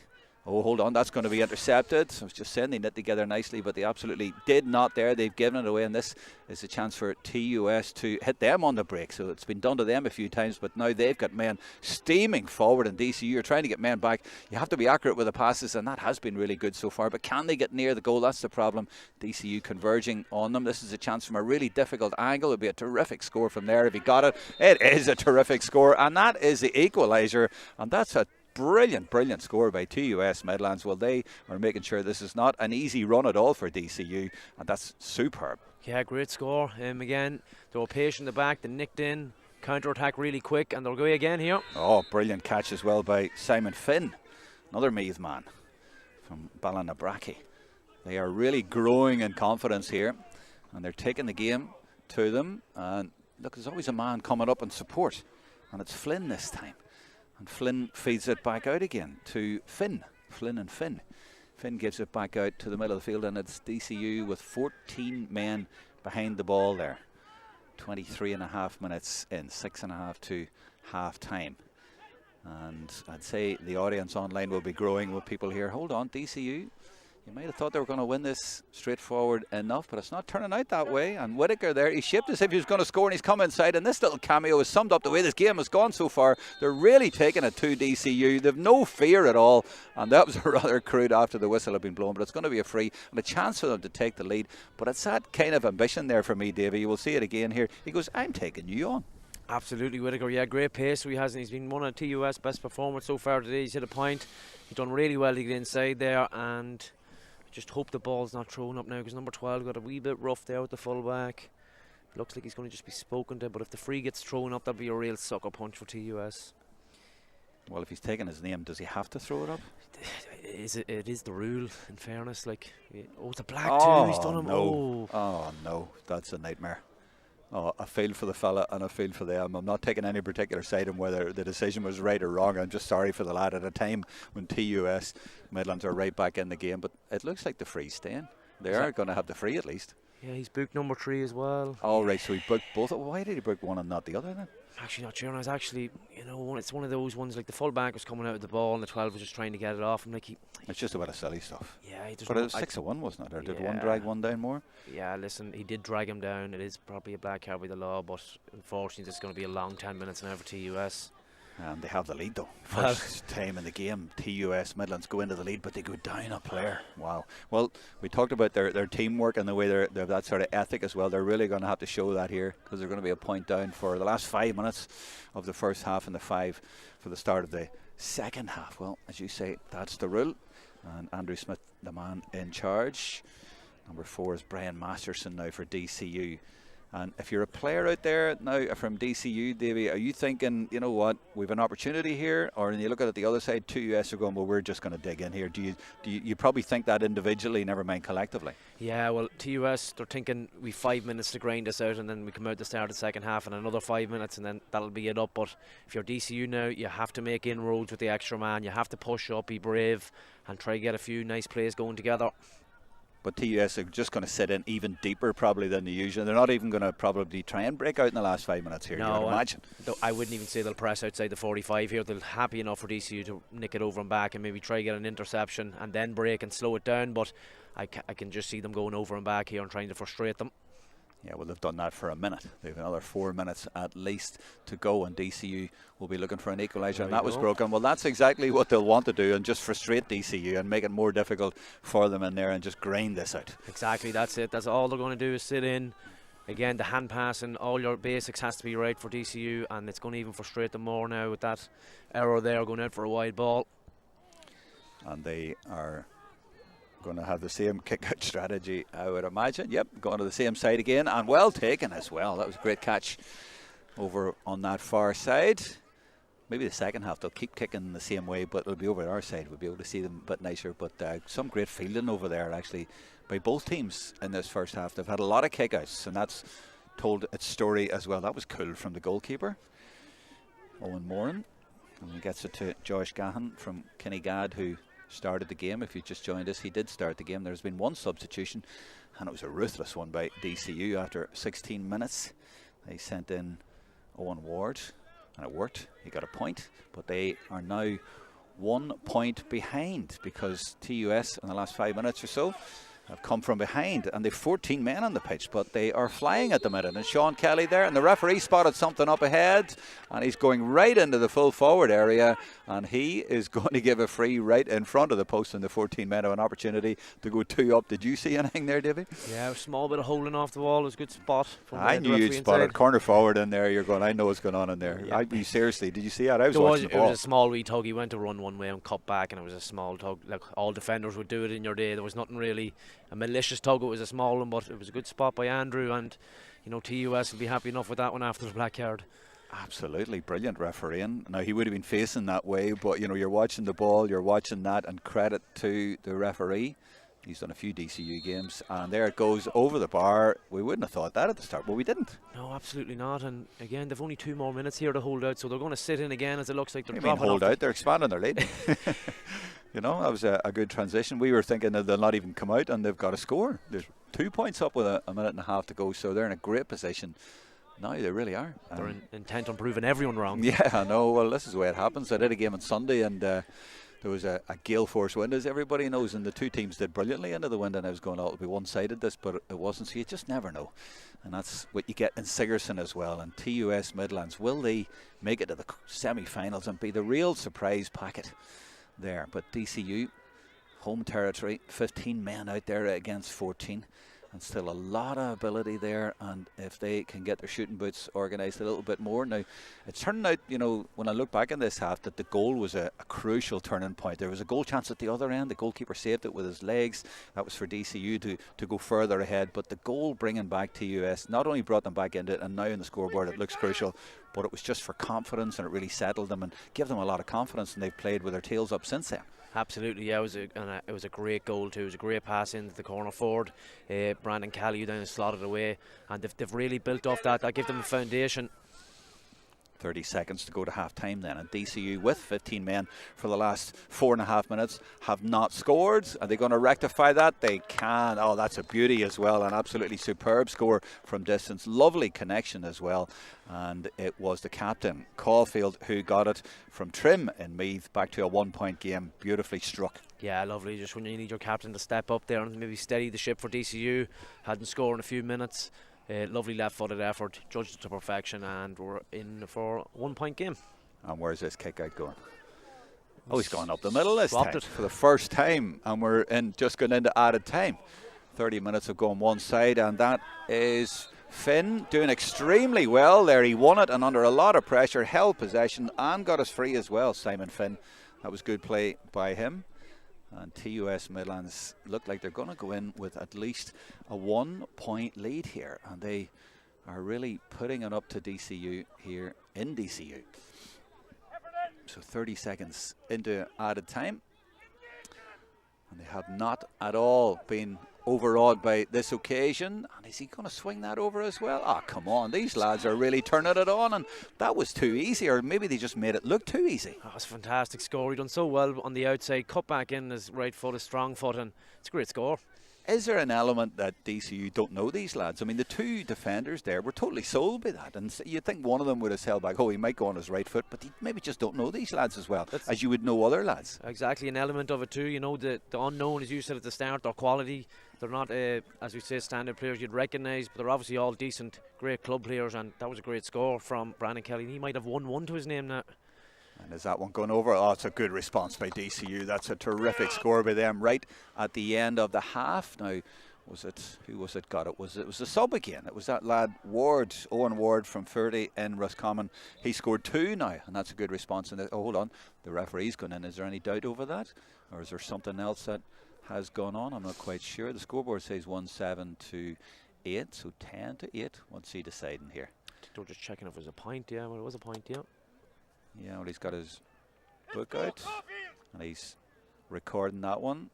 A: Oh, hold on, that's going to be intercepted. I was just saying they knit together nicely, but they absolutely did not there. They've given it away, and this is a chance for TUS to hit them on the break. So it's been done to them a few times, but now they've got men steaming forward, and DCU are trying to get men back. You have to be accurate with the passes, and that has been really good so far, but can they get near the goal? That's the problem. DCU converging on them. This is a chance from a really difficult angle. It would be a terrific score from there if he got it. It is a terrific score, and that is the equaliser, and that's a brilliant score by TUS Midlands. Well, they are making sure this is not an easy run at all for DCU, and that's superb.
B: Yeah, great score. Again, they were patient at the back, they nicked in, counter-attack really quick, and they'll go again here.
A: Oh, brilliant catch as well by Simon Finn, another Meath man from Ballinabrackey. They are really growing in confidence here, and they're taking the game to them. And look, there's always a man coming up in support, and it's Flynn this time. And Flynn feeds it back out again to Finn. Flynn and Finn. Finn gives it back out to the middle of the field, and it's DCU with 14 men behind the ball there. 23 and a half minutes in, 6.5 to half time. And I'd say the audience online will be growing with people here. Hold on, DCU. You might have thought they were going to win this straightforward enough, but it's not turning out that way. And Whittaker there, he shaped as if he was going to score, and he's come inside. And this little cameo has summed up the way this game has gone so far. They're really taking it to DCU. They've no fear at all. And that was rather crude after the whistle had been blown. But it's going to be a free and a chance for them to take the lead. But it's that kind of ambition there for me, Davey. You will see it again here. He goes, I'm taking you on.
B: Absolutely, Whittaker. Yeah, great pace he has, and he's been one of TUS best performers so far today. He's hit a point. He's done really well to get inside there, and just hope the ball's not thrown up now, because number 12 got a wee bit rough there with the fullback. Looks like he's going to just be spoken to, but if the free gets thrown up, that'll be a real sucker punch for TUS.
A: Well, if he's taking his name, does he have to throw it up?
B: It is the rule, in fairness. Like, it's a black too. He's done him.
A: No. Oh no, that's a nightmare. Oh, I feel for the fella and I feel for them. I'm not taking any particular side on whether the decision was right or wrong. I'm just sorry for the lad at a time when TUS Midlands are right back in the game. But it looks like the free's staying. They are going to have the free at least.
B: Yeah, he's booked number 3 as well.
A: All right, so he booked both. Why did he book one and not the other then?
B: Actually not sure. I was actually, it's one of those ones, like the full back was coming out of the ball and the 12 was just trying to get it off him. Like
A: it's just a bit of silly stuff.
B: Yeah,
A: but it was 6-1, wasn't it? Or did one drag one down more?
B: Yeah, listen, he did drag him down. It is probably a black card by the law, but unfortunately, it's going to be a long 10 minutes now for TUS.
A: And they have the lead though. First time in the game, TUS Midlands go into the lead, but they go down a player. Wow. Well, we talked about their teamwork and the way they're that sort of ethic as well. They're really going to have to show that here, because they're going to be a point down for the last 5 minutes of the first half and the 5 for the start of the second half. Well, as you say, that's the rule. And Andrew Smith, the man in charge. Number 4 is Brian Masterson now for DCU. And if you're a player out there now from DCU, Davy, are you thinking, you know what, we've an opportunity here? Or when you look at it the other side, TUS are going, well, we're just going to dig in here. Do you probably think that individually, never mind collectively?
B: Yeah, well, TUS, they're thinking we've 5 minutes to grind this out, and then we come out to start the second half and another 5 minutes, and then that'll be it up. But if you're DCU now, you have to make inroads with the extra man. You have to push up, be brave, and try to get a few nice plays going together.
A: But TUS are just going to sit in even deeper probably than the usual. They're not even going to probably try and break out in the last 5 minutes here,
B: no,
A: you would imagine.
B: I wouldn't even say they'll press outside the 45 here. They'll happy enough for DCU to nick it over and back and maybe try to get an interception and then break and slow it down. But I can just see them going over and back here and trying to frustrate them.
A: Yeah, well, they've done that for a minute. They have another 4 minutes at least to go, and DCU will be looking for an equaliser, and that was broken. Well, that's exactly what they'll want to do, and just frustrate DCU and make it more difficult for them in there and just grind this out.
B: Exactly, that's it. That's all they're going to do is sit in. Again, the hand passing, all your basics has to be right for DCU, and it's going to even frustrate them more now with that error there going out for a wide ball.
A: And they are going to have the same kick-out strategy, I would imagine. Yep, going to the same side again, and well taken as well. That was a great catch over on that far side. Maybe the second half they'll keep kicking the same way, but it'll be over our side. We'll be able to see them a bit nicer. But some great fielding over there, actually, by both teams in this first half. They've had a lot of kick-outs, and that's told its story as well. That was cool from the goalkeeper, Owen Moran. And he gets it to Josh Gahan from Kinnegad, who started the game. If you just joined us, he did start the game. There's been one substitution, and it was a ruthless one by DCU. After 16 minutes, they sent in Owen Ward, and it worked. He got a point, but they are now 1 point behind, because TUS in the last 5 minutes or so have come from behind, and they've 14 men on the pitch, but they are flying at the minute. And Sean Kelly there, and the referee spotted something up ahead, and he's going right into the full forward area, and he is going to give a free right in front of the post, and the 14 men have an opportunity to go 2 up. Did you see anything there, Davy?
B: Yeah, a small bit of holding off the wall. It was a good spot.
A: I knew you'd spot it. Corner forward in there. You're going, I know what's going on in there. Yeah. Seriously, did you see that? I was watching the ball.
B: It was a small wee tug. He went to run one way and cut back, and it was a small tug. Like all defenders would do it in your day. There was nothing really a malicious tug. It was a small one, but it was a good spot by Andrew, and TUS will be happy enough with that one after the black card.
A: Absolutely brilliant refereeing. Now, he would have been facing that way, but you're watching the ball, you're watching that, and credit to the referee. He's done a few DCU games, and there it goes over the bar. We wouldn't have thought that at the start, but we didn't.
B: No, absolutely not. And again, they've only 2 more minutes here to hold out, so they're going to sit in again, as it looks like they're dropping
A: hold out. They're expanding their lead. That was a good transition. We were thinking that they'll not even come out, and they've got to score. There's 2 points up with a minute and a half to go, so they're in a great position. No, they really are.
B: They're intent on proving everyone wrong.
A: Yeah, I know. Well, this is the way it happens. I did a game on Sunday, and there was a gale force wind, as everybody knows, and the 2 teams did brilliantly into the wind, and I was going, it'll be one-sided this, but it wasn't, so you just never know. And that's what you get in Sigerson as well. And TUS Midlands, will they make it to the semi-finals and be the real surprise packet there? But DCU, home territory, 15 men out there against 14. and still a lot of ability there, and if they can get their shooting boots organised a little bit more. Now, it turned out, when I look back in this half, that the goal was a crucial turning point. There was a goal chance at the other end. The goalkeeper saved it with his legs. That was for DCU to go further ahead, but the goal bringing back TUS not only brought them back into it, and now in the scoreboard it looks crucial, but it was just for confidence, and it really settled them and gave them a lot of confidence, and they've played with their tails up since then.
B: Absolutely, yeah. It was a great goal too. It was a great pass into the corner forward. Brandon Kelly down and slotted away, and they've really built off that. That gave them a foundation.
A: 30 seconds to go to half time then, and DCU with 15 men for the last 4.5 minutes have not scored. Are they going to rectify that? They can. Oh, that's a beauty as well, an absolutely superb score from distance, lovely connection as well, and it was the captain Caulfield who got it from Trim in Meath back to a 1-point game. Beautifully struck.
B: Yeah, lovely. Just when you need your captain to step up there and maybe steady the ship for DCU, hadn't scored in a few minutes. Lovely left-footed effort, judged it to perfection, and we're in for a 1-point game. And
A: where's this kick out going? Oh, he's going up the middle this time
B: it
A: for the first time, and we're just going into added time. 30 minutes of going one side, and that is Finn doing extremely well there. He won it and under a lot of pressure, held possession and got us free as well, Simon Finn. That was good play by him. And TUS Midlands look like they're going to go in with at least a 1-point lead here, and they are really putting it up to DCU here in DCU. So 30 seconds into added time, and they have not at all been overawed by this occasion. And is he going to swing that over as well? Oh, come on, these lads are really turning it on, and that was too easy, or maybe they just made it look too easy.
B: Oh, it's a fantastic score. He done so well on the outside, cut back in his right foot, his strong foot, and it's a great score.
A: Is there an element that DCU don't know these lads? I mean, the two defenders there were totally sold by that, and you'd think one of them would have held back. Oh, he might go on his right foot, but he maybe just don't know these lads as well as you would know other lads.
B: Exactly, an element of it too. The unknown, as you said at the start, their quality. They're not, as we say, standard players you'd recognise, but they're obviously all decent, great club players, and that was a great score from Brandon Kelly. He might have 1-1 to his name now.
A: And is that one going over? Oh, it's a good response by DCU. That's a terrific score by them right at the end of the half. Now, who was it got it? Was the sub again? It was that lad Ward, Owen Ward from 30 in Roscommon. He scored 2 now, and that's a good response. And hold on, the referee's gone in. Is there any doubt over that, or is there something else that has gone on? I'm not quite sure. The scoreboard says 1-7 to 8, so 10 to 8. What's he deciding here?
B: They're just checking if it was a point. Yeah, well, it was a point. Yeah.
A: Yeah, well, he's got his book out and he's recording that one.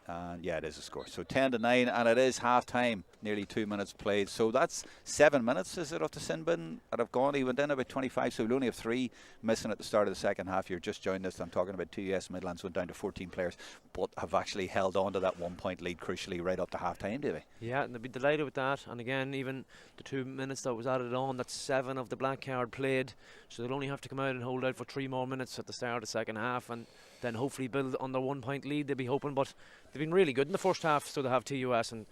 A: And yeah, it is a score. So 10 to 9, and it is half time. Nearly 2 minutes played. So that's 7 minutes, is it, off the sin bin that have gone? He went in about 25, so we only have 3 missing at the start of the second half. You're just joined us. I'm talking about TUS Midlands went down to 14 players, but have actually held on to that 1-point lead crucially right up to half time, Davey.
B: Yeah, and they'll be delighted with that. And again, even the 2 minutes that was added on, that's 7 of the black card played. So they'll only have to come out and hold out for 3 more minutes at the start of the second half, and then hopefully build on their 1-point lead. They'll be hoping, but they've been really good in the first half, so they have TUS, and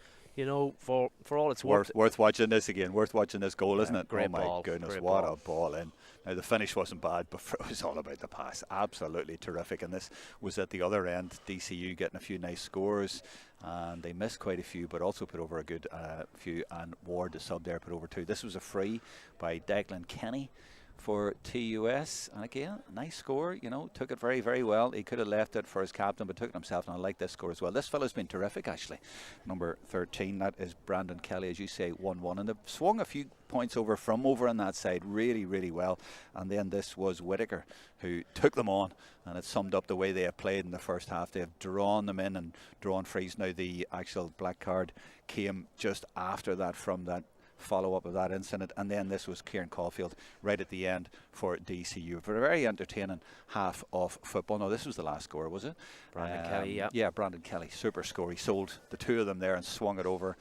B: for all it's worth
A: watching this again, worth watching this goal, isn't it?
B: Great
A: oh my
B: ball,
A: goodness, what a ball in. Now the finish wasn't bad, but it was all about the pass. Absolutely terrific, and this was at the other end. DCU getting a few nice scores, and they missed quite a few, but also put over a good few, and Ward, the sub there, put over 2. This was a free by Declan Kenny for TUS, and again, nice score. Took it very, very well. He could have left it for his captain, but took it himself, and I like this score as well. This fellow's been terrific, actually. Number 13, that is Brandon Kelly, as you say, 1-1, and they've swung a few points over from over on that side really, really well. And then this was Whittaker who took them on, and it summed up the way they have played in the first half. They have drawn them in and drawn frees. Now the actual black card came just after that from that follow-up of that incident, and then this was Kieran Caulfield right at the end for DCU for a very entertaining half of football. No, this was the last score, was it?
B: Brandon Kelly,
A: yeah, Brandon Kelly, super score. He sold the 2 of them there and swung it over,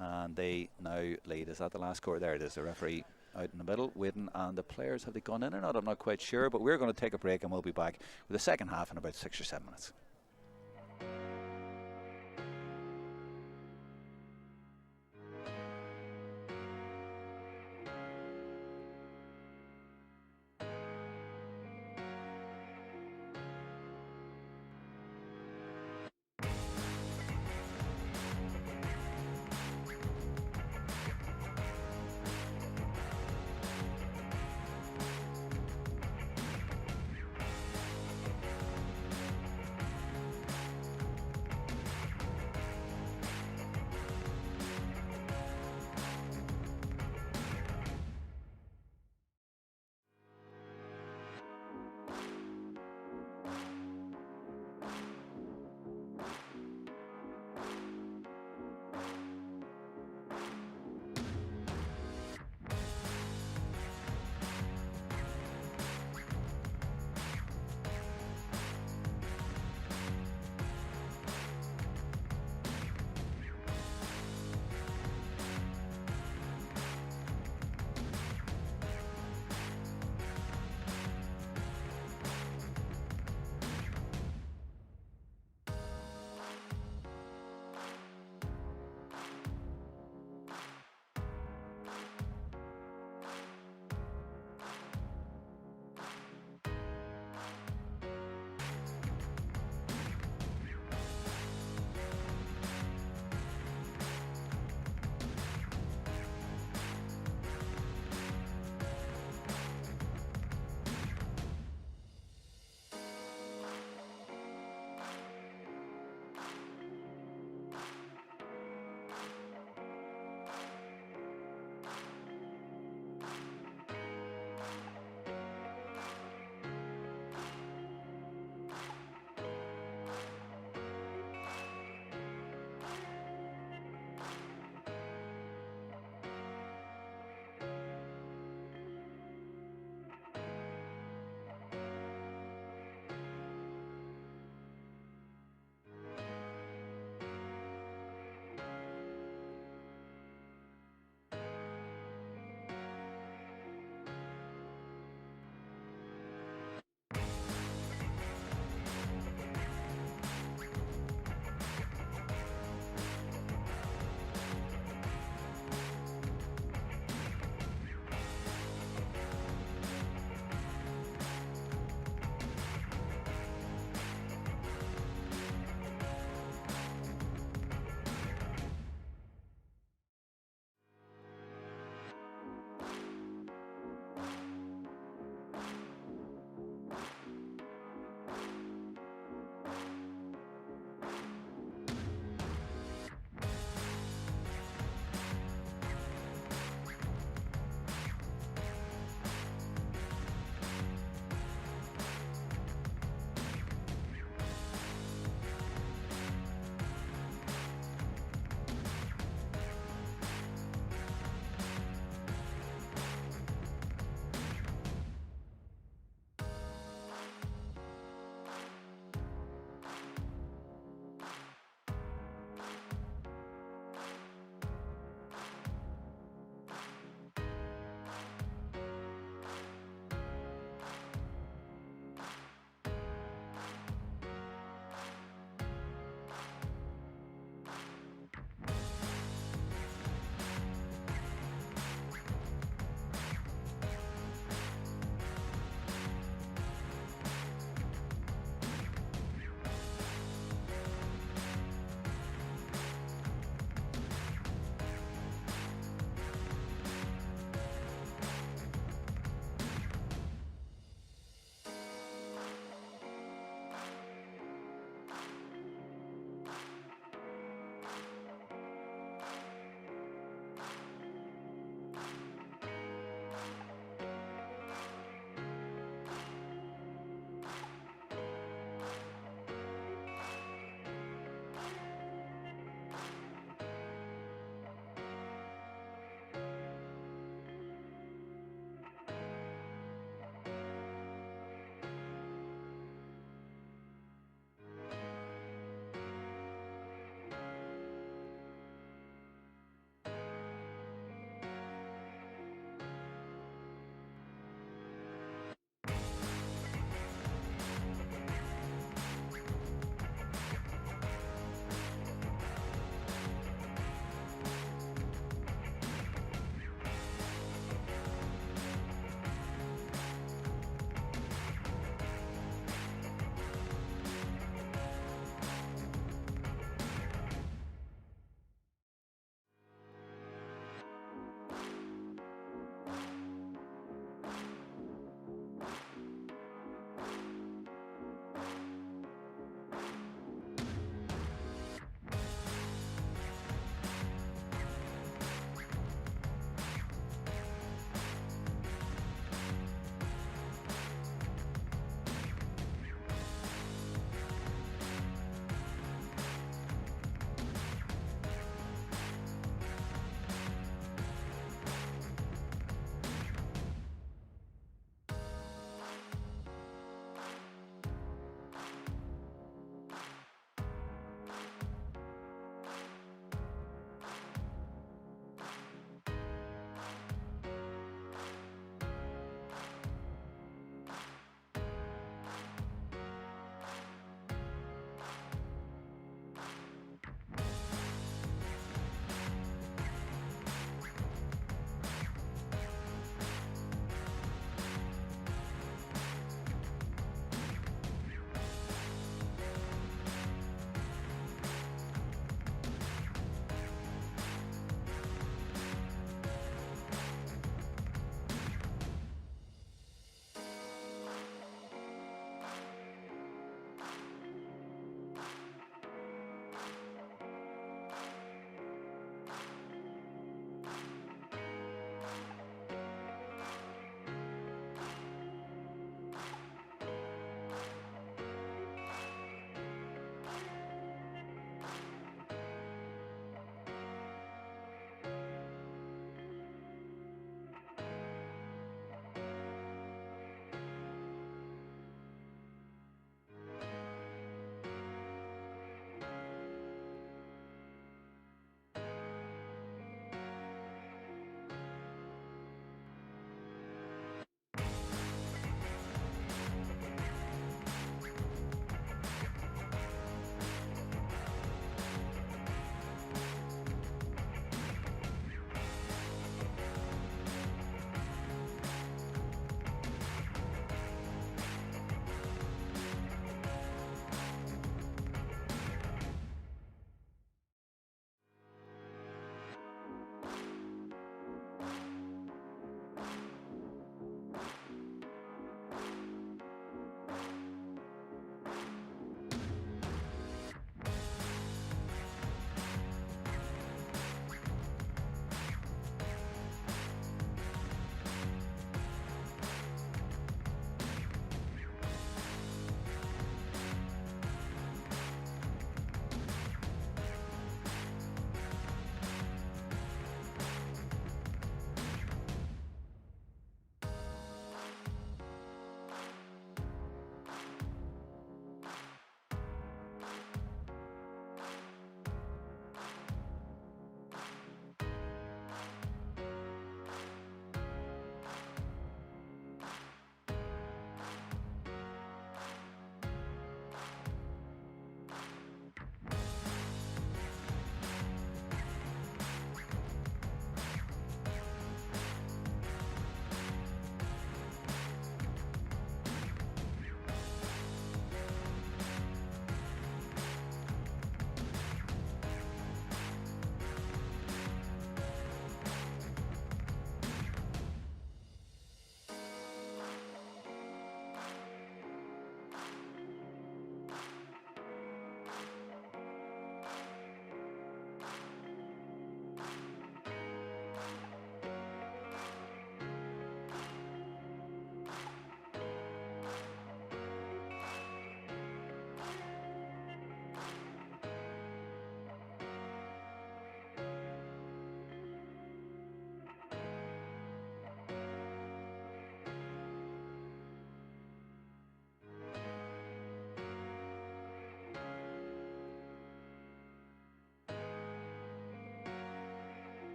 A: and they now lead. Is that the last score? There it is. The referee out in the middle waiting, and the players, have they gone in or not? I'm not quite sure, but we're going to take a break and we'll be back with the second half in about 6 or 7 minutes.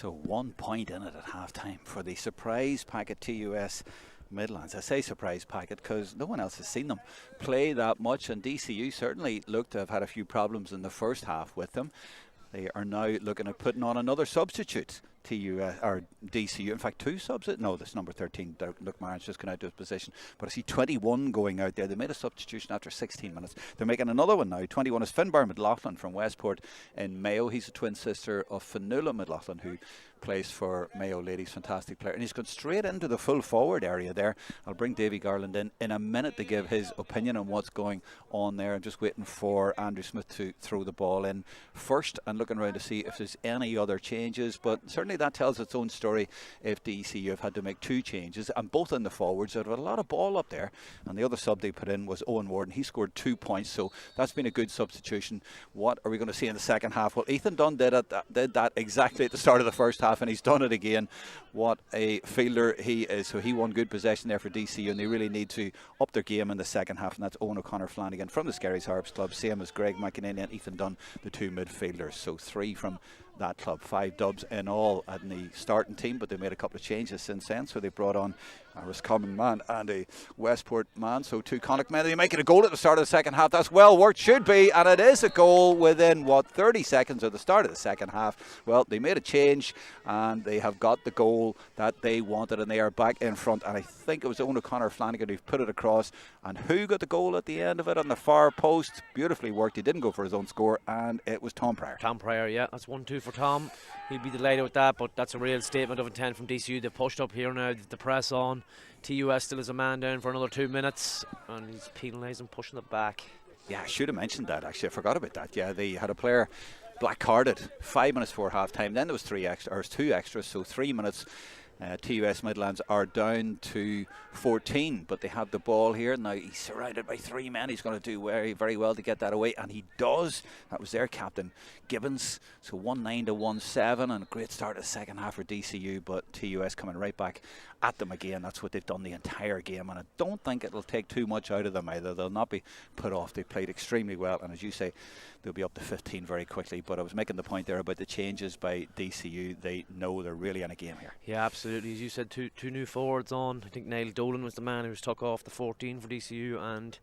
A: So 1 point in it at half time for the surprise packet TUS Midlands. I say surprise packet because no one else has seen them play that much, and DCU certainly looked to have had a few problems in the first half with them. They are now looking at putting on another substitute. TUS or DCU, in fact, two substitutes. No, this number 13, Luke Maran's just gone out to his position. But I see 21 going out there. They made a substitution after 16 minutes. They're making another one now. 21 is Finbar McLaughlin from Westport in Mayo. He's a twin sister of Fionnuala McLaughlin, who plays for Mayo Ladies. Fantastic player. And he's gone straight into the full forward area there. I'll bring Davy Garland in a minute to give his opinion on what's going on there. I'm just waiting for Andrew Smith to throw the ball in first and looking around to see if there's any other changes. But certainly that tells its own story if DCU have had to make two changes, and both in the forwards. They've had a lot of ball up there, and the other sub they put in was Owen Warden. He scored 2 points, so that's been a good substitution. What are we going to see in the second half? Well, Ethan Dunn did that exactly at the start of the first half, and he's done it again. What a fielder he is. So he won good possession there for DCU, and they really need to up their game in the second half, and that's Owen O'Connor Flanagan from the Skerries Harps Club, same as Greg McInerney and Ethan Dunn, the two midfielders. So 3 from that club. 5 dubs in all in the starting team, but they made a couple of changes since then. So they brought on a Roscommon man and a Westport man. So 2 Connacht men. They make it a goal at the start of the second half. That's well worked, should be, and it is a goal within 30 seconds of the start of the second half. Well, they made a change and they have got the goal that they wanted, and they are back in front. And I think it was Owen O'Connor Flanagan who put it across, and who got the goal at the end of it on the far post. Beautifully worked. He didn't go for his own score, and it was Tom Pryor.
B: Tom Pryor, yeah, that's 1-2 for Tom. He'd be delighted with that, but that's a real statement of intent from DCU. They've pushed up here now, the press on. TUS still has a man down for another 2 minutes, and he's penalising, pushing it back.
A: Yeah, I should have mentioned that, actually. I forgot about that. Yeah, they had a player black carded 5 minutes before half time. Then there was 2 extras, so 3 minutes. TUS Midlands are down to 14, but they have the ball here. Now he's surrounded by 3 men. He's going to do very, very well to get that away, and he does. That was their captain, Gibbons. So 1-9 to 1-7, and a great start of the second half for DCU, but TUS coming right back at them again. That's what they've done the entire game, and I don't think it'll take too much out of them either. They'll not be put off. They played extremely well, and as you say, they'll be up to 15 very quickly. But I was making the point there about the changes by DCU. They know they're really in a game here.
B: Yeah, absolutely. As you said, two new forwards on. I think Niall Dolan was the man who was took off the 14 for DCU, and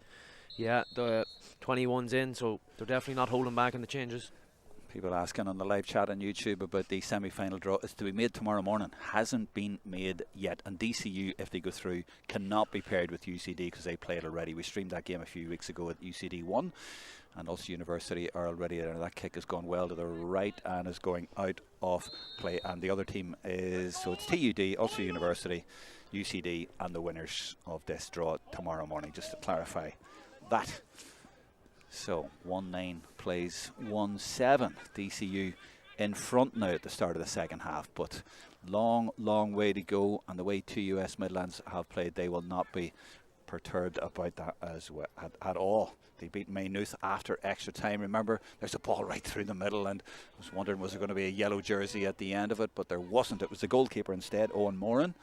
B: yeah, the 21's in, so they're definitely not holding back in the changes.
A: People asking on the live chat on YouTube about the semi-final draw. Is to be made tomorrow morning. Hasn't been made yet. And DCU, if they go through, cannot be paired with UCD because they played already. We streamed that game a few weeks ago at UCD 1. And Ulster University are already there. That kick has gone well to the right and is going out of play. And the other team is, so it's TUD, Ulster University, UCD, and the winners of this draw tomorrow morning, just to clarify that. So 1-9 plays 1-7. DCU in front now at the start of the second half, but long way to go, and the way TUS Midlands have played, they will not be perturbed about that as well, at all. They beat Maynooth after extra time. Remember, there's a ball right through the middle, and I was wondering, was there going to be a yellow jersey at the end of it, but there wasn't. It was the goalkeeper instead, Owen Moran.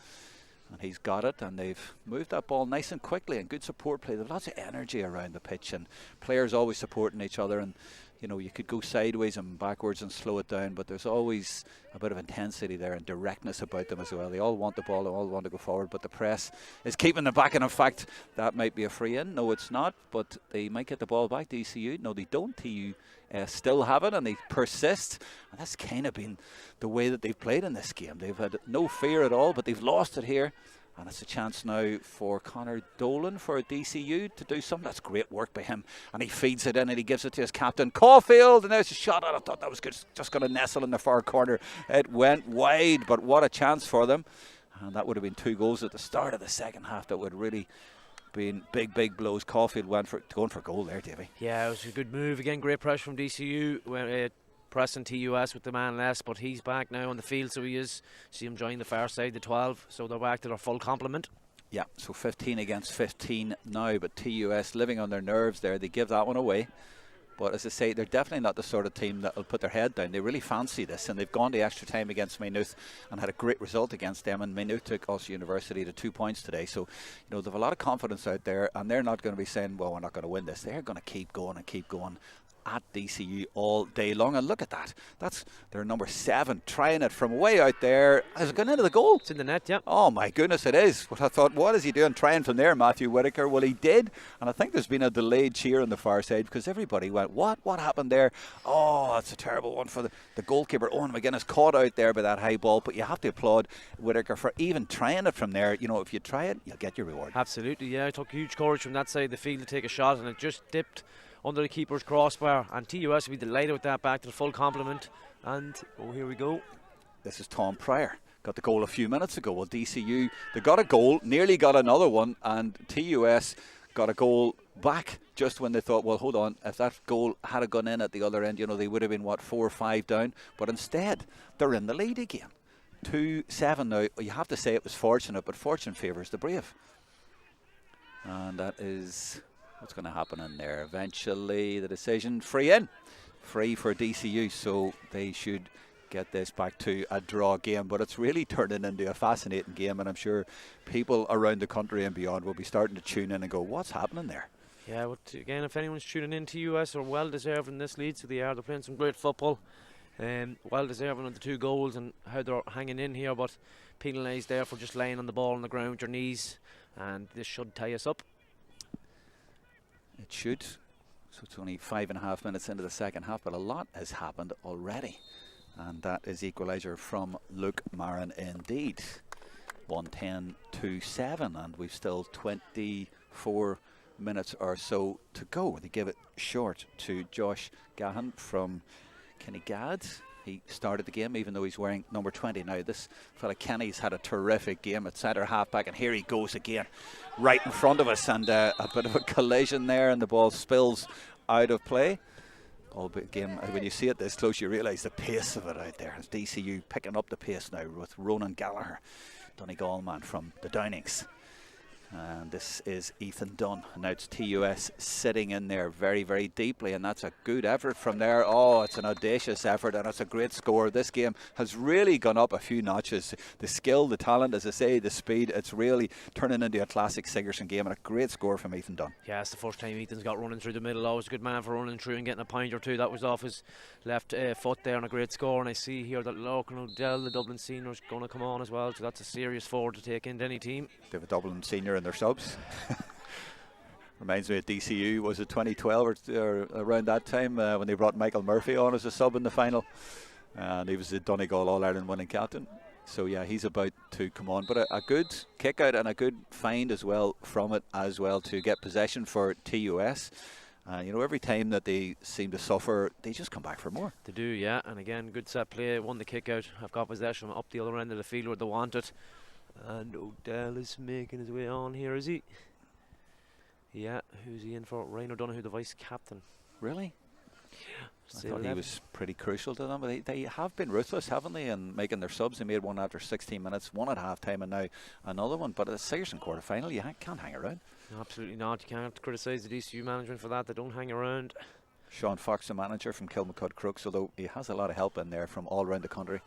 A: And he's got it, and they've moved that ball nice and quickly, and good support play. There's lots of energy around the pitch, and players always supporting each other. And you know, you could go sideways and backwards and slow it down, but there's always a bit of intensity there and directness about them as well. They all want the ball, they all want to go forward, but the press is keeping them back. And in fact, that might be a free in. No, it's not, but they might get the ball back. DCU, no, they don't. TU still have it, and they persist, and that's kind of been the way that they've played in this game. They've had no fear at all, but they've lost it here, and it's a chance now for Conor Dolan for DCU to do something. That's great work by him, and he feeds it in and he gives it to his captain Caulfield, and there's a shot. I thought that was good, just going to nestle in the far corner. It went wide, but what a chance for them, and that would have been 2 goals at the start of the second half. That would really been big blows. Caulfield went for going for goal there, Davy.
B: Yeah, it was a good move again. Great pressure from DCU. Pressing TUS with the man less, but he's back now on the field, so he is. See him join the far side, the 12, so they're back to their full complement.
A: Yeah, so 15 against 15 now, but TUS living on their nerves there. They give that one away. But as I say, they're definitely not the sort of team that will put their head down. They really fancy this, and they've gone to extra time against Maynooth and had a great result against them. And Maynooth took Ulster University to 2 points today. So, you know, they have a lot of confidence out there, and they're not going to be saying, well, we're not going to win this. They're going to keep going and keep going. at DCU all day long. And look at that. That's their number 7, trying it from way out there. Has it gone into the goal?
B: It's in the net, yeah.
A: Oh my goodness, it is. But I thought, what is he doing trying from there, Matthew Whitaker? Well, he did. And I think there's been a delayed cheer on the far side because everybody went, what? What happened there? Oh, that's a terrible one for the goalkeeper. Owen McGuinness caught out there by that high ball. But you have to applaud Whitaker for even trying it from there. You know, if you try it, you'll get your reward.
B: Absolutely, yeah. It took huge courage from that side of the field to take a shot, and it just dipped under the keeper's crossbar. And TUS will be delighted with that, back to the full complement. And, oh, here we go.
A: This is Tom Pryor. Got the goal a few minutes ago. Well, DCU, they got a goal, nearly got another one, and TUS got a goal back just when they thought, well, hold on, if that goal had gone in at the other end, you know, they would have been, 4 or 5 down. But instead, they're in the lead again. 2-7 now. You have to say it was fortunate, but fortune favours the brave. And that is what's going to happen in there. Eventually, the decision, free for DCU, so they should get this back to a draw game. But it's really turning into a fascinating game, and I'm sure people around the country and beyond will be starting to tune in and go, what's happening there?
B: Yeah, but again, if anyone's tuning in, TUS are well deserved in this lead, so they are. They're playing some great football. Well deserving of the 2 goals and how they're hanging in here, but penalised there for just laying on the ball on the ground with your knees, and this should tie us up.
A: It should. So it's only 5.5 minutes into the second half, but a lot has happened already. And that is equaliser from Luke Marin indeed. 110-7, and we've still 24 minutes or so to go. They give it short to Josh Gahan from Kinnegad. He started the game even though he's wearing number 20. Now this fella Kenny's had a terrific game at centre half back, and here he goes again right in front of us, and a bit of a collision there, and the ball spills out of play. All big game. When you see it this close, you realise the pace of it out there. It's DCU picking up the pace now with Ronan Gallagher, Donegal man from the Downings. And this is Ethan Dunn. And now it's TUS sitting in there very, very deeply, and that's a good effort from there. Oh, it's an audacious effort, and it's a great score. This game has really gone up a few notches. The skill, the talent, as I say, the speed, it's really turning into a classic Sigerson game, and a great score from Ethan Dunn.
B: Yeah, it's the first time Ethan's got running through the middle. Always a good man for running through and getting a point or two. That was off his left foot there, and a great score. And I see here that Logan O'Dell, the Dublin senior, is going to come on as well, so that's a serious forward to take into any team.
A: They have a Dublin senior in their subs. Reminds me of DCU, was it 2012 or around that time when they brought Michael Murphy on as a sub in the final, and he was the Donegal All-Ireland winning captain. So yeah, he's about to come on, but a good kick out and a good find as well from it as well to get possession for TUS. You know, every time that they seem to suffer, they just come back for more.
B: They do, yeah, and again, good set play, won the kick out, have got possession up the other end of the field where they want it. And O'Dell is making his way on here, is he? Yeah, who's he in for? Ryan O'Donoghue, the vice captain.
A: Really? I thought he was pretty crucial to them, but they have been ruthless, haven't they, in making their subs. They made one after 16 minutes, one at half time, and now another one. But at the Sigerson quarter final, you can't hang around.
B: No, absolutely not. You can't criticise the DCU management for that. They don't hang around.
A: Sean Fox, the manager from Kilmacud Crooks, although he has a lot of help in there from all around the country.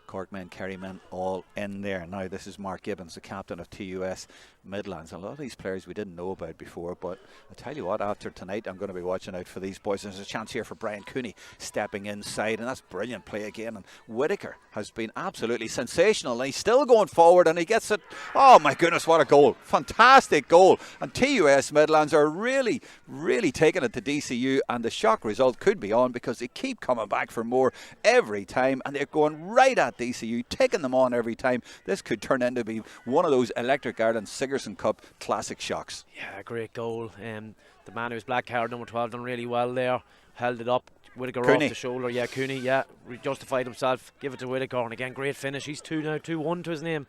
A: Cork men, Kerry men, all in there. Now this is Mark Gibbons, the captain of TUS Midlands. A lot of these players we didn't know about before, but I tell you what, after tonight I'm going to be watching out for these boys. There's a chance here for Brian Cooney stepping inside, and that's brilliant play again. And Whitaker has been absolutely sensational, and he's still going forward, and he gets it. Oh my goodness, what a goal. Fantastic goal. And TUS Midlands are really, really taking it to DCU, and the shock result could be on because they keep coming back for more every time, and they're going right at DCU, taking them on every time. This could turn into be one of those Electric Ireland Sigerson Cup classic shocks.
B: Yeah, great goal. The man who's black card number 12 done really well there, held it up. Whitaker
A: Cooney
B: off the shoulder. Yeah, Cooney, yeah, justified himself. Give it to Whitaker, and again, great finish. He's 2 now, 2-1 to his name.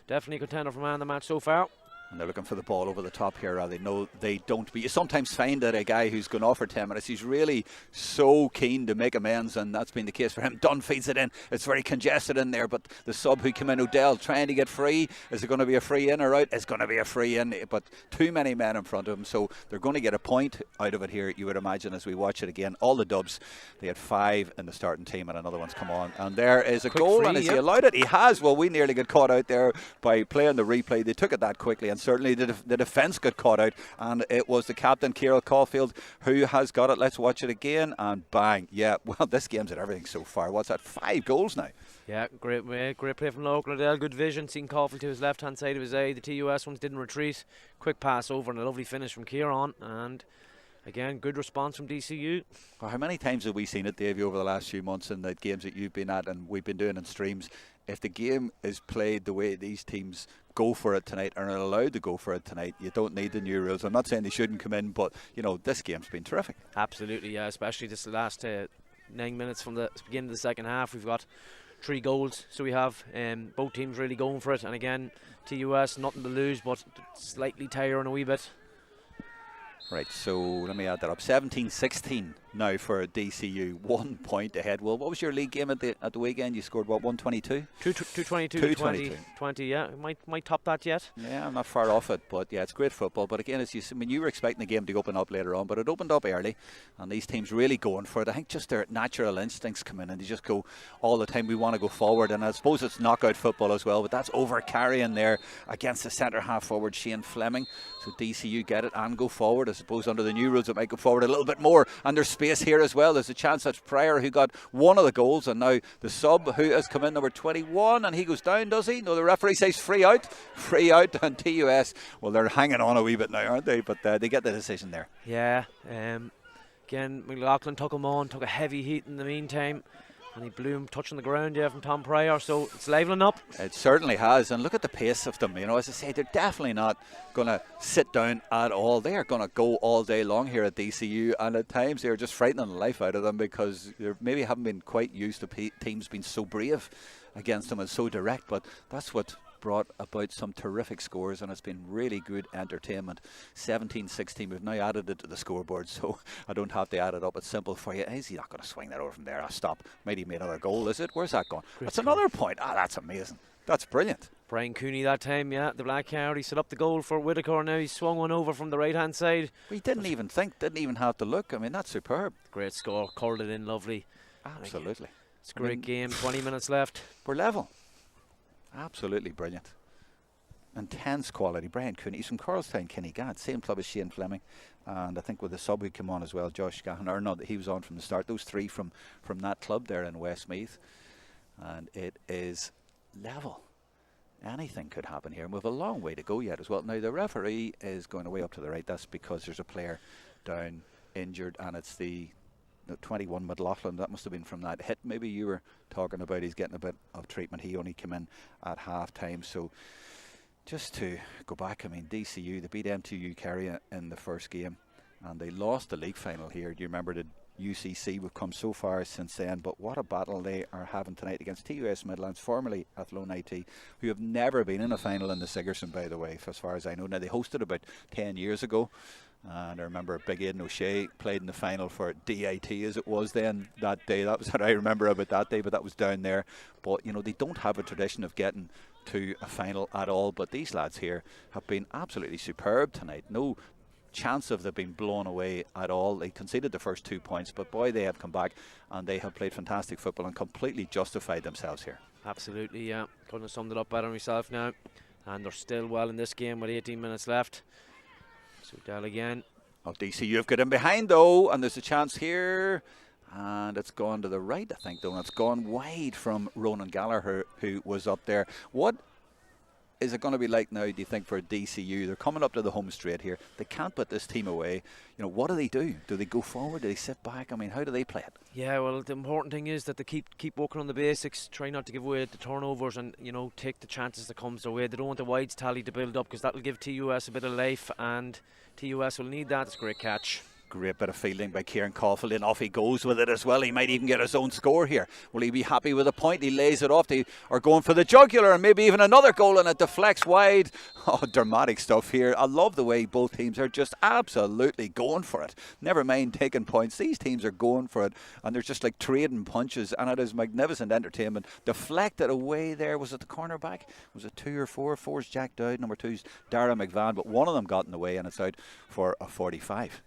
B: Definitely a contender for man of the match so far.
A: And they're looking for the ball over the top here. They know they don't. But you sometimes find that a guy who's gone off for 10 minutes, he's really so keen to make amends, and that's been the case for him. Dunn feeds it in. It's very congested in there, but the sub who came in, O'Dell, trying to get free. Is it going to be a free in or out? It's going to be a free in, but too many men in front of him, so they're going to get a point out of it here, you would imagine, as we watch it again. All the dubs, they had 5 in the starting team, and another one's come on. And there is a
B: quick
A: goal,
B: free,
A: and has he allowed it? He has. Well, we nearly got caught out there by playing the replay. They took it that quickly, and certainly the defence got caught out, and it was the captain, Kieran Caulfield, who has got it. Let's watch it again, and bang. Yeah, well, this game's at everything so far. What's that, 5 goals now?
B: Yeah, great play from Local Adele. Good vision, seeing Caulfield to his left-hand side of his eye. The TUS ones didn't retreat. Quick pass over and a lovely finish from Kieran, and again, good response from DCU.
A: Well, how many times have we seen it, Davey, over the last few months in the games that you've been at and we've been doing in streams? If the game is played the way these teams go for it tonight and are allowed to go for it tonight, you don't need the new rules. I'm not saying they shouldn't come in, but, you know, this game's been terrific.
B: Absolutely, yeah, especially this last 9 minutes from the beginning of the second half. We've got 3 goals, so we have both teams really going for it. And again, TUS, nothing to lose, but slightly tiring a wee bit.
A: Right, so let me add that up. 17-16 now for DCU, 1 point ahead. Well, what was your league game at the weekend? You scored, what, 122?
B: 222, 20, yeah. Might top that yet.
A: Yeah, I'm not far off it, but yeah, it's great football. But again, as you were expecting the game to open up later on, but it opened up early, and these teams really going for it. I think just their natural instincts come in, and they just go all the time, we want to go forward. And I suppose it's knockout football as well, but that's over carrying there against the centre half forward, Shane Fleming. So DCU get it and go forward. I suppose under the new rules it might go forward a little bit more, and there's space here as well. There's a chance that's Pryor who got one of the goals, and now the sub who has come in, number 21, and he goes down, does he? No, the referee says free out, and TUS, well, they're hanging on a wee bit now, aren't they? But they get the decision there.
B: Yeah, again, McLaughlin took him on, took a heavy heat in the meantime, and he blew him touching the ground, yeah, from Tom Pryor, so it's levelling up.
A: It certainly has, and look at the pace of them. You know, as I say, they're definitely not going to sit down at all. They are going to go all day long here at DCU, and at times they're just frightening the life out of them because they maybe haven't been quite used to teams being so brave against them and so direct, but that's what brought about some terrific scores, and it's been really good entertainment. 17-16, we've now added it to the scoreboard, so I don't have to add it up. It's simple for you. Is he not going to swing that over from there? I'll stop. Might he made another goal, is it? Where's that gone? That's another point. That's amazing. That's brilliant.
B: Brian Cooney that time, yeah, the black card. He set up the goal for Whitaker. Now he's swung one over from the right hand side.
A: He didn't even think, didn't even have to look. I mean, that's superb.
B: Great score, curled it in lovely.
A: Absolutely.
B: It's a great game. 20 minutes left.
A: We're level. Absolutely brilliant. Intense quality. Brian Cooney, he's from Carlstown, Kinnegad, same club as Shane Fleming, and I think with the sub who came on as well, Josh Gahan, or no, he was on from the start. Those 3 from that club there in Westmeath, and it is level. Anything could happen here, and we have a long way to go yet as well. Now the referee is going away up to the right. That's because there's a player down injured, and it's the 21 McLaughlin. That must have been from that hit maybe you were talking about. He's getting a bit of treatment. He only came in at half time, so just to go back, I mean, DCU, they beat M2U Kerry in the first game, and they lost the league final here. Do you remember the UCC? We've come so far since then, but what a battle they are having tonight against TUS Midlands, formerly Athlone IT, who have never been in a final in the Sigerson, by the way, as far as I know. Now, they hosted about 10 years ago, and I remember Big Aidan O'Shea played in the final for DIT as it was then that day. That was what I remember about that day, but that was down there. But, you know, they don't have a tradition of getting to a final at all, but these lads here have been absolutely superb tonight. No chance of them being blown away at all. They conceded the first 2 points, but boy, they have come back and they have played fantastic football and completely justified themselves here.
B: Absolutely, yeah. Couldn't have summed it up better myself now. And they're still well in this game with 18 minutes left. So Dell again.
A: Oh, DCU have got in behind though, and there's a chance here, and it's gone to the right, I think, though, and it's gone wide from Ronan Gallagher, who was up there. What is it going to be like now, do you think, for DCU? They're coming up to the home straight here. They can't put this team away. You know, what do they do? Do they go forward? Do they sit back? I mean, how do they play it? Yeah,
B: well, the important thing is that they keep working on the basics, try not to give away the turnovers, and, you know, take the chances that comes their way. They don't want the wides tally to build up, because that will give TUS a bit of life, and TUS will need that. It's a great catch.
A: Great bit of fielding by Kieran Caulfield, and off he goes with it as well. He might even get his own score here. Will he be happy with a point? He lays it off. They are going for the jugular, and maybe even another goal, and it deflects wide. Oh, dramatic stuff here. I love the way both teams are just absolutely going for it. Never mind taking points. These teams are going for it, and they're just like trading punches, and it is magnificent entertainment. Deflected away there. Was it the cornerback? Was it 2 or 4? 4's Jack Dowd, number 2's Dara McVan, but one of them got in the way, and it's out for a 45.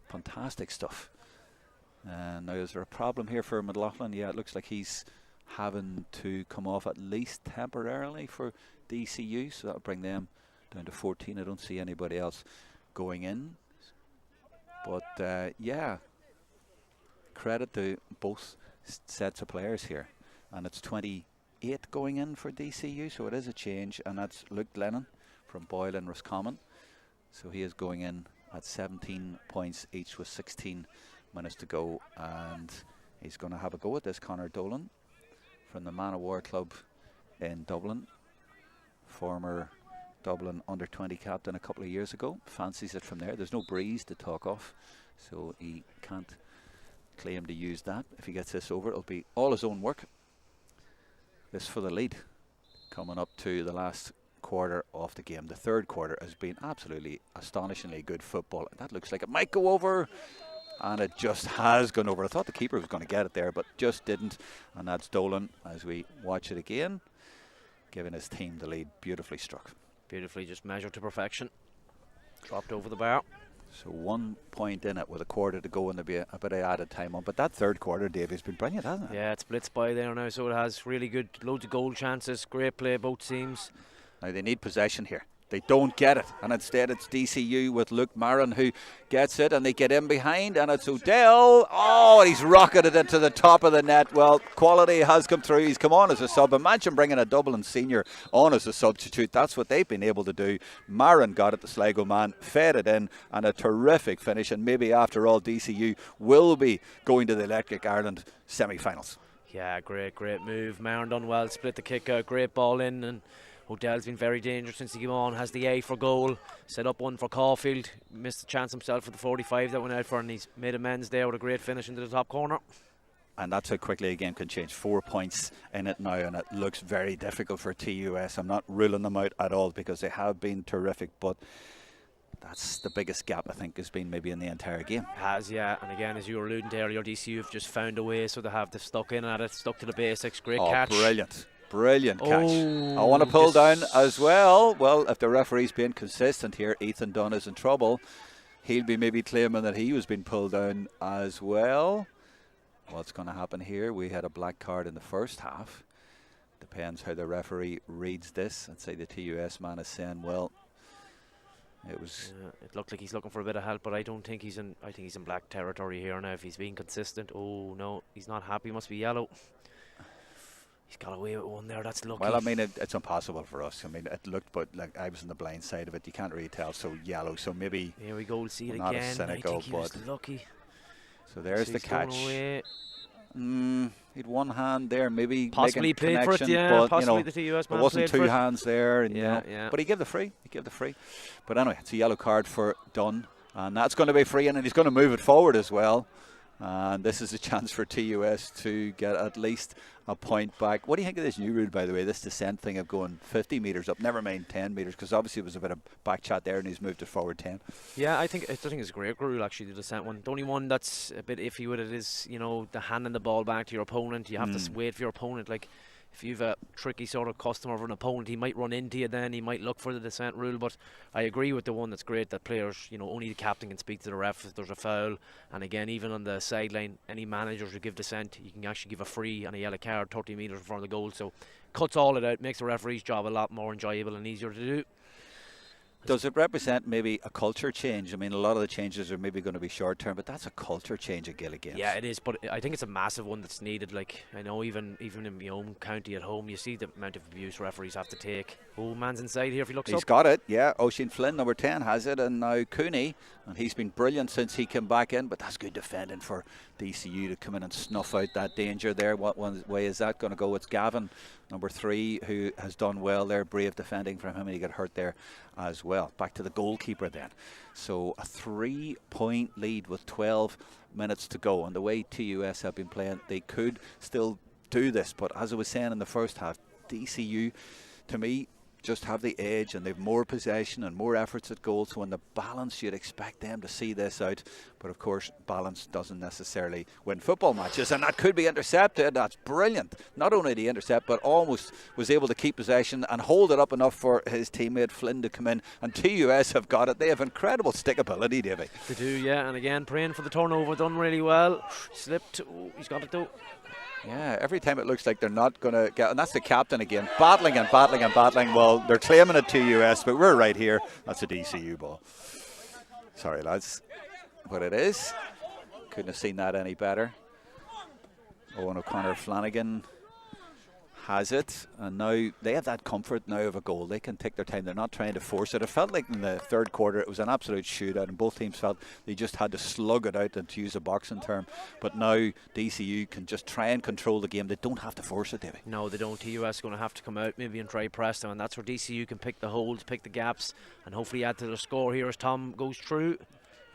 A: Fantastic stuff. Now, is there a problem here for McLaughlin? Yeah, it looks like he's having to come off at least temporarily for DCU, so that'll bring them down to 14. I don't see anybody else going in. But yeah, credit to both sets of players here. And it's 28 going in for DCU, so it is a change. And that's Luke Glennon from Boyle and Roscommon. So he is going in at 17 points each with 16 minutes to go. And he's going to have a go at this. Conor Dolan from the Man of War Club in Dublin. Former Dublin under-20 captain a couple of years ago. Fancies it from there. There's no breeze to talk of, so he can't claim to use that. If he gets this over, it'll be all his own work. This for the lead. Coming up to the last quarter of the game. The third quarter has been absolutely astonishingly good football. That looks like it might go over, and it just has gone over. I thought the keeper was going to get it there, but just didn't. And that's Dolan, as we watch it again, giving his team the lead. Beautifully struck.
B: Beautifully just measured to perfection. Dropped over the bar.
A: So 1 point in it with a quarter to go, and there'll be a bit of added time on. But that third quarter, Dave, has been brilliant, hasn't it?
B: Yeah, it's blitzed by there now, so it has really good, loads of goal chances. Great play, both teams.
A: Now they need possession here. They don't get it, and instead it's DCU with Luke Marin who gets it, and they get in behind, and it's O'Dell. Oh, he's rocketed into the top of the net. Well, quality has come through. He's come on as a sub. Imagine bringing a Dublin senior on as a substitute. That's what they've been able to do. Marin got it, the Sligo man, fed it in, and a terrific finish. And maybe after all, DCU will be going to the Electric Ireland semi-finals.
B: Yeah, great move. Marin done well, split the kick out, great ball in, and O'Dell's been very dangerous since he came on. Has the A for goal. Set up one for Caulfield. Missed the chance himself for the 45 that went out for, and he's made amends there with a great finish into the top corner.
A: And that's how quickly a game can change. 4 points in it now, and it looks very difficult for TUS. I'm not ruling them out at all because they have been terrific, but that's the biggest gap I think has been maybe in the entire game.
B: Has, yeah. And again, as you were alluding to earlier, DCU have just found a way, so they have stuck in at it, stuck to the basics. Great catch.
A: Brilliant catch. I want to pull down as well. Well, if the referee's being consistent here, Ethan Dunn is in trouble. He'll be maybe claiming that he was being pulled down as well. What's going to happen here? We had a black card in the first half. Depends how the referee reads this. I'd say the TUS man is saying, well, it was.
B: It looked like he's looking for a bit of help, but I don't think he's in. I think he's in black territory here now. If he's being consistent, oh no, he's not happy. Must be yellow. He's got away with one there. That's lucky.
A: Well, I mean, it's impossible for us. I mean, it looked, but like I was on the blind side of it. You can't really tell. So yellow. So maybe.
B: Here we go. We'll see it
A: not
B: again.
A: As cynical,
B: I think he was lucky.
A: So there's
B: so
A: the catch. He'd one hand there, maybe
B: possibly played for it. Yeah,
A: but,
B: possibly
A: you know,
B: the TUS man
A: there wasn't
B: played
A: two hands there. And,
B: yeah,
A: you know, but he gave the free. But anyway, it's a yellow card for Dunn, and that's going to be free, and he's going to move it forward as well. And this is a chance for TUS to get at least a point back. What do you think of this new rule, by the way, this descent thing of going 50 metres up, never mind 10 metres, because obviously it was a bit of back chat there and he's moved it forward 10.
B: Yeah, I think it's a great rule, actually, the descent one. The only one that's a bit iffy with it is, you know, the handing the ball back to your opponent. You have to wait for your opponent. Like, if you've a tricky sort of customer of an opponent, he might run into you then, he might look for the descent rule. But I agree with the one that's great, that players, you know, only the captain can speak to the ref if there's a foul. And again, even on the sideline, any managers who give descent, you can actually give a free and a yellow card 30 metres in front of the goal. So cuts all it out, makes the referee's job a lot more enjoyable and easier to do.
A: Does it represent maybe a culture change? I mean, a lot of the changes are maybe going to be short term, but that's a culture change at Gaelic games.
B: Yeah, it is, but I think it's a massive one that's needed. Like, I know even in my own county at home, you see the amount of abuse referees have to take. Oh, man's inside here if he looks up.
A: He's got it, yeah. Oisin Flynn, number 10, has it, and now Cooney, and he's been brilliant since he came back in, but that's good defending for DCU to come in and snuff out that danger there. What way is that going to go? It's Gavin, number 3, who has done well there. Brave defending from him, and he got hurt there as well. Back to the goalkeeper then. So a 3-point lead with 12 minutes to go. And the way TUS have been playing, they could still do this. But as I was saying in the first half, DCU, to me, just have the edge, and they've more possession and more efforts at goal. So in the balance, you'd expect them to see this out. But of course, balance doesn't necessarily win football matches, and that could be intercepted. That's brilliant. Not only did he intercept, but almost was able to keep possession and hold it up enough for his teammate Flynn to come in. And TUS have got it. They have incredible stickability, Davy.
B: They do, yeah. And again, praying for the turnover, done really well. Slipped. Oh, he's got it though.
A: Yeah, every time it looks like they're not going to get, and that's the captain again, battling and battling and battling. Well, they're claiming it TUS, but we're right here. That's a DCU ball. Sorry, lads, but it is. Couldn't have seen that any better. Owen O'Connor Flanagan has it, and now they have that comfort now of a goal. They can take their time. They're not trying to force it. It felt like in the third quarter it was an absolute shootout, and both teams felt they just had to slug it out, and to use a boxing term. But now DCU can just try and control the game. They don't have to force it, Davey.
B: No, they don't. TUS going to have to come out maybe and try press them, and that's where DCU can pick the holes, pick the gaps, and hopefully add to the score here as Tom goes through.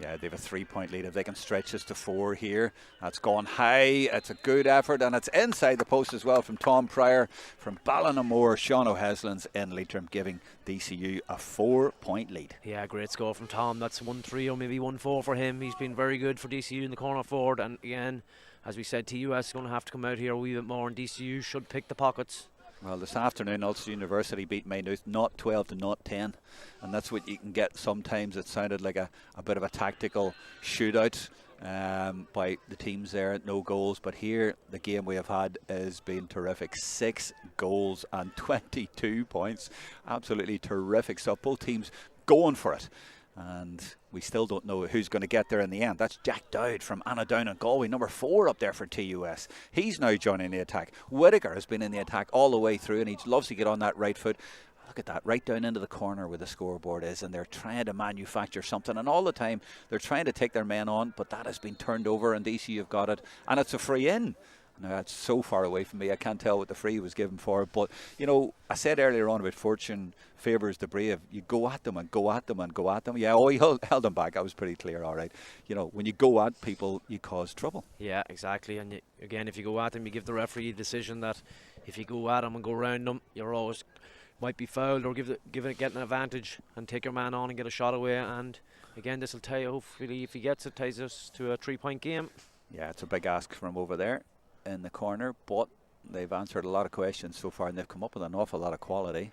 A: Yeah, they have a 3-point lead. If they can stretch this to 4 here, that's gone high. It's a good effort, and it's inside the post as well from Tom Pryor. From Ballinamore, Sean O'Heslin's in Leitrim, giving DCU a 4-point lead.
B: Yeah, great score from Tom. That's 1-3 or maybe 1-4 for him. He's been very good for DCU in the corner forward, and again, as we said, TUS is going to have to come out here a wee bit more, and DCU should pick the pockets.
A: Well, this afternoon, Ulster University beat Maynooth not 12 to not 10, and that's what you can get sometimes. It sounded like a bit of a tactical shootout by the teams there, no goals. But here, the game we have had has been terrific. 6 goals and 22 points. Absolutely terrific stuff. Both teams going for it. And we still don't know who's going to get there in the end. That's Jack Dowd from Annadown and Galway, number 4 up there for TUS. He's now joining the attack. Whittaker has been in the attack all the way through, and he loves to get on that right foot. Look at that, right down into the corner where the scoreboard is, and they're trying to manufacture something, and all the time they're trying to take their men on, but that has been turned over, and DCU have got it, and it's a free in. Now, that's so far away from me, I can't tell what the free was given for. But, you know, I said earlier on about fortune favours the brave. You go at them and go at them and go at them. Yeah, he held them back. I was pretty clear, all right. You know, when you go at people, you cause trouble.
B: Yeah, exactly. And again, if you go at them, you give the referee a decision that if you go at them and go around them, you're always might be fouled or get an advantage and take your man on and get a shot away. And again, this will tell you, hopefully, if he gets it, ties us to a 3-point game.
A: Yeah, it's a big ask from over there in the corner, but they've answered a lot of questions so far, and they've come up with an awful lot of quality.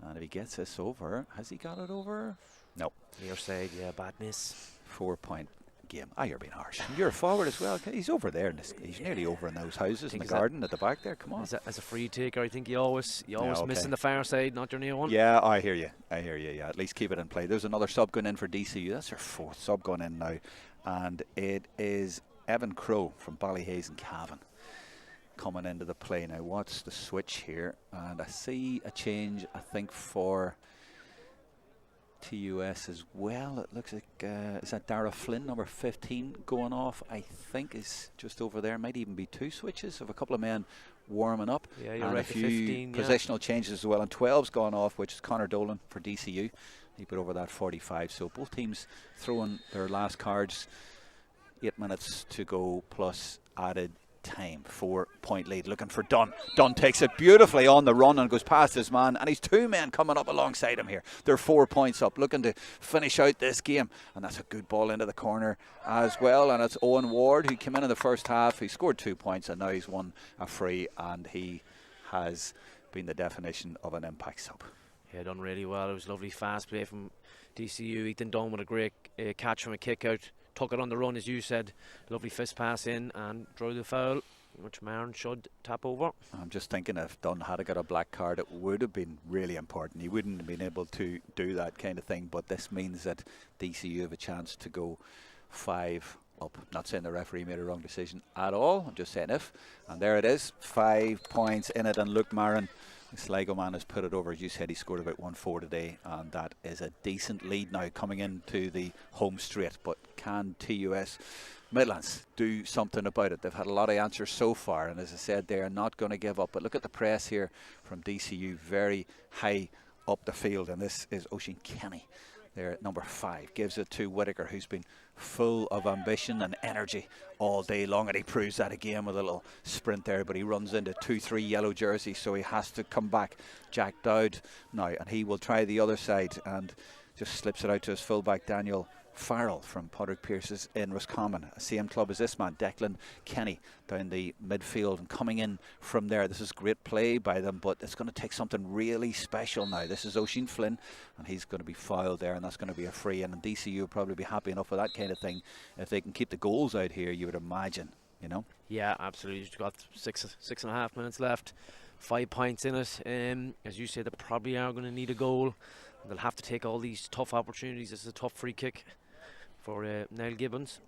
A: And if he gets this over, has he got it over? No.
B: Near side, yeah, bad miss.
A: 4-point game. You're being harsh. You're a forward as well. He's over there. He's nearly over in those houses in the garden at the back there. Come on.
B: As a free taker, I think you always miss in the far side, not your near one.
A: Yeah, I hear you. Yeah, at least keep it in play. There's another sub going in for DCU. That's their 4th sub going in now, and it is Evan Crowe from Ballyhaise and Cavan coming into the play now. What's the switch here? And I see a change, I think, for TUS as well. It looks like is that Dara Flynn, number 15, going off? I think is just over there. Might even be 2 switches of a couple of men warming up.
B: Yeah, you're
A: and
B: right.
A: a few
B: 15,
A: positional changes as well. And 12's gone off, which is Connor Dolan for DCU. He put over that 45. So both teams throwing their last cards. 8 minutes to go plus added time. 4-point lead, looking for Dunn. Dunn takes it beautifully on the run and goes past his man, and he's 2 men coming up alongside him here. They're 4 points up, looking to finish out this game, and that's a good ball into the corner as well. And it's Owen Ward who came in the first half. He scored 2 points, and now he's won a free, and he has been the definition of an impact sub.
B: Yeah, done really well. It was lovely fast play from DCU. Ethan Dunn with a great catch from a kick out. Took it on the run, as you said. Lovely fist pass in and drew the foul, which Marin should tap over.
A: I'm just thinking if Dunn had got a black card, it would have been really important. He wouldn't have been able to do that kind of thing, but this means that DCU have a chance to go 5 up. Not saying the referee made a wrong decision at all. I'm just saying if. And there it is. 5 points in it, and Luke Marin, the Sligo man, has put it over. As you said, he scored about 1-4 today, and that is a decent lead now coming into the home straight. But can TUS Midlands do something about it? They've had a lot of answers so far, and as I said, they are not going to give up. But look at the press here from DCU, very high up the field, and this is Oisin Kenny there at number 5. Gives it to Whittaker, who's been full of ambition and energy all day long, and he proves that again with a little sprint there, but he runs into 2-3 yellow jerseys, so he has to come back. Jack Dowd now, and he will try the other side and just slips it out to his fullback Daniel Farrell from Padraig Pearse's in Roscommon. Same club as this man, Declan Kenny, down the midfield and coming in from there. This is great play by them, but it's going to take something really special now. This is Oisin Flynn, and he's going to be fouled there, and that's going to be a free. And DCU will probably be happy enough with that kind of thing. If they can keep the goals out here, you would imagine you know.
B: Yeah, absolutely. You've got 6.5 minutes left, 5 points in it. As you said, they probably are going to need a goal. They'll have to take all these tough opportunities. This is a tough free kick for Niall Gibbons.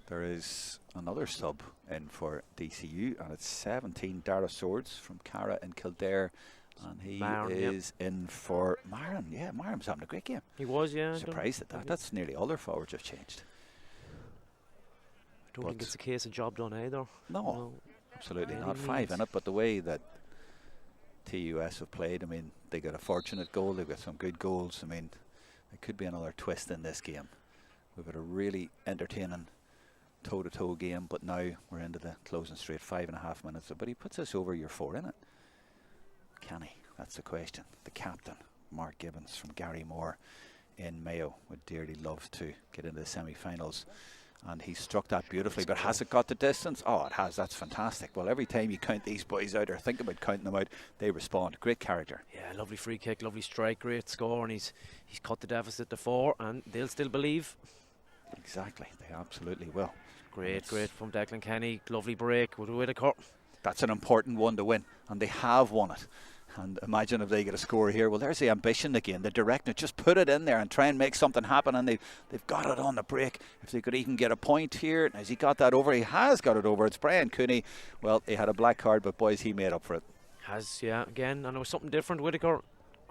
A: There is another sub in for DCU, and it's 17, Dara Swords from Cara in Kildare, and he is in for Maran. Yeah, Maran was having a great game.
B: He was, yeah.
A: Surprised at that. That's nearly all their forwards have changed.
B: I don't think it's a case of job done either.
A: No, absolutely not. 5 in it, but the way that TUS have played, I mean, they got a fortunate goal, they've got some good goals. I mean, there could be another twist in this game. We've got a really entertaining toe-to-toe game, but now we're into the closing straight, 5.5 minutes. But he puts us over your 4 in it. Can he? That's the question. The captain, Mark Gibbons from Gary Moore in Mayo, would dearly love to get into the semi-finals. And he struck that beautifully, but has it got the distance? Oh, it has. That's fantastic. Well, every time you count these boys out or think about counting them out, they respond. Great character.
B: Yeah, lovely free kick, lovely strike, great score, and he's cut the deficit to 4, and they'll still believe.
A: Exactly. They absolutely will.
B: Great from Declan Kenny. Lovely break with Whitaker.
A: That's an important one to win, and they have won it. And imagine if they get a score here. Well, there's the ambition again, the directness. Just put it in there and try and make something happen. And they've got it on the break. If they could even get a point here. Has he got that over? He has got it over. It's Brian Cooney. Well, he had a black card, but boys, he made up for it.
B: Yeah, again. And it was something different. Whitaker,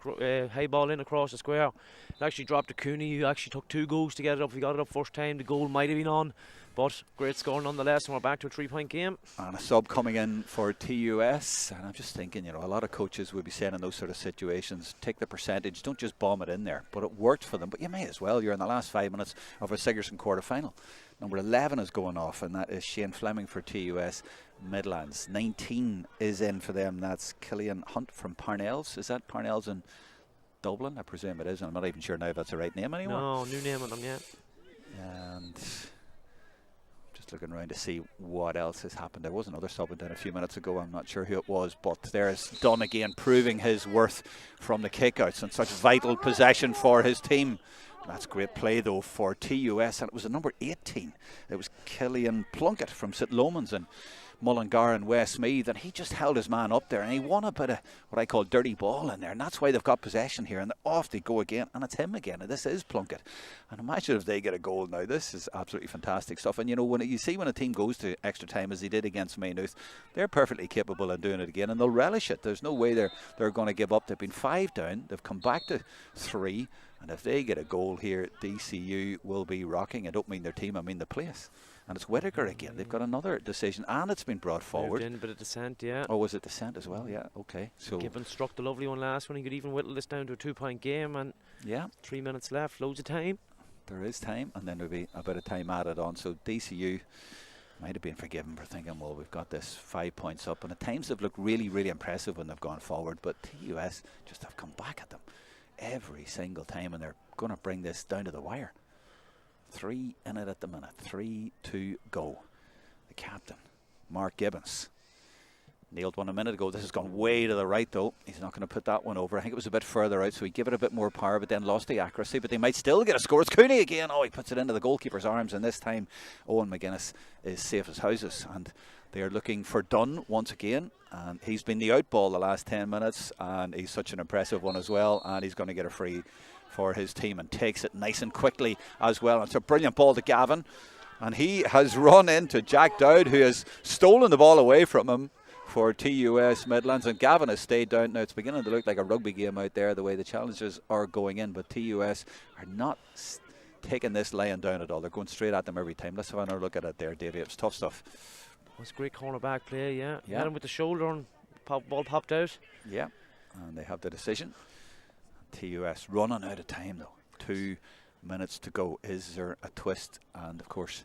B: high ball in across the square. It actually dropped to Cooney, who actually took 2 goals to get it up. If he got it up first time, the goal might have been on. But great score nonetheless, and we're back to a 3-point game. And
A: a sub coming in for TUS. And I'm just thinking, you know, a lot of coaches would be saying in those sort of situations, take the percentage, don't just bomb it in there. But it worked for them. But you may as well. You're in the last 5 minutes of a Sigerson quarter-final. Number 11 is going off, and that is Shane Fleming for TUS Midlands. 19 is in for them. That's Killian Hunt from Parnells. Is that Parnells in Dublin? I presume it is, and I'm not even sure now if that's the right name anymore.
B: No, new name on them yet.
A: And looking around to see what else has happened. There was another sub in a few minutes ago. I'm not sure who it was, but there's Dunn again proving his worth from the kickouts and such vital possession for his team. That's great play though for TUS, and it was a number 18. It was Killian Plunkett from St Lomans and Mullingar and Westmeath, and he just held his man up there and he won a bit of what I call dirty ball in there, and that's why they've got possession here, and off they go again, and it's him again, and this is Plunkett. And imagine if they get a goal now. This is absolutely fantastic stuff. And you know, when you see when a team goes to extra time as they did against Maynooth, they're perfectly capable of doing it again, and they'll relish it. There's no way they're going to give up. They've been 5 down, they've come back to 3, and if they get a goal here, DCU will be rocking. I don't mean their team, I mean the place. And it's Whitaker again. They've got another decision, and it's been brought forward.
B: In a bit of descent, yeah.
A: Oh, was it descent as well? Yeah, okay. So
B: Gibbons struck the lovely one last one. He could even whittle this down to a 2-point game, and 3 minutes left, loads of time.
A: There is time, and then there'll be a bit of time added on. So DCU might have been forgiven for thinking, well, we've got this 5 points up, and at times they've looked really, really impressive when they've gone forward, but TUS just have come back at them every single time, and they're going to bring this down to the wire. 3 in it at the minute. 3 to go. The captain, Mark Gibbons, nailed one a minute ago. This has gone way to the right though. He's not going to put that one over. I think it was a bit further out, so he gave it a bit more power, but then lost the accuracy. But they might still get a score. It's Cooney again. Oh, he puts it into the goalkeeper's arms, and this time Owen McGuinness is safe as houses. And they are looking for Dunn once again, and he's been the outball the last 10 minutes, and he's such an impressive one as well, and he's going to get a free for his team and takes it nice and quickly as well. And it's a brilliant ball to Gavin, and he has run into Jack Dowd, who has stolen the ball away from him for TUS Midlands, and Gavin has stayed down. Now it's beginning to look like a rugby game out there the way the challenges are going in, but TUS are not taking this lying down at all. They're going straight at them every time. Let's have another look at it there, Davey. It's tough stuff.
B: That's great cornerback play, yeah. Hit him with the shoulder and ball popped out.
A: Yeah, and they have the decision. TUS running out of time though. 2 minutes to go. Is there a twist? And of course,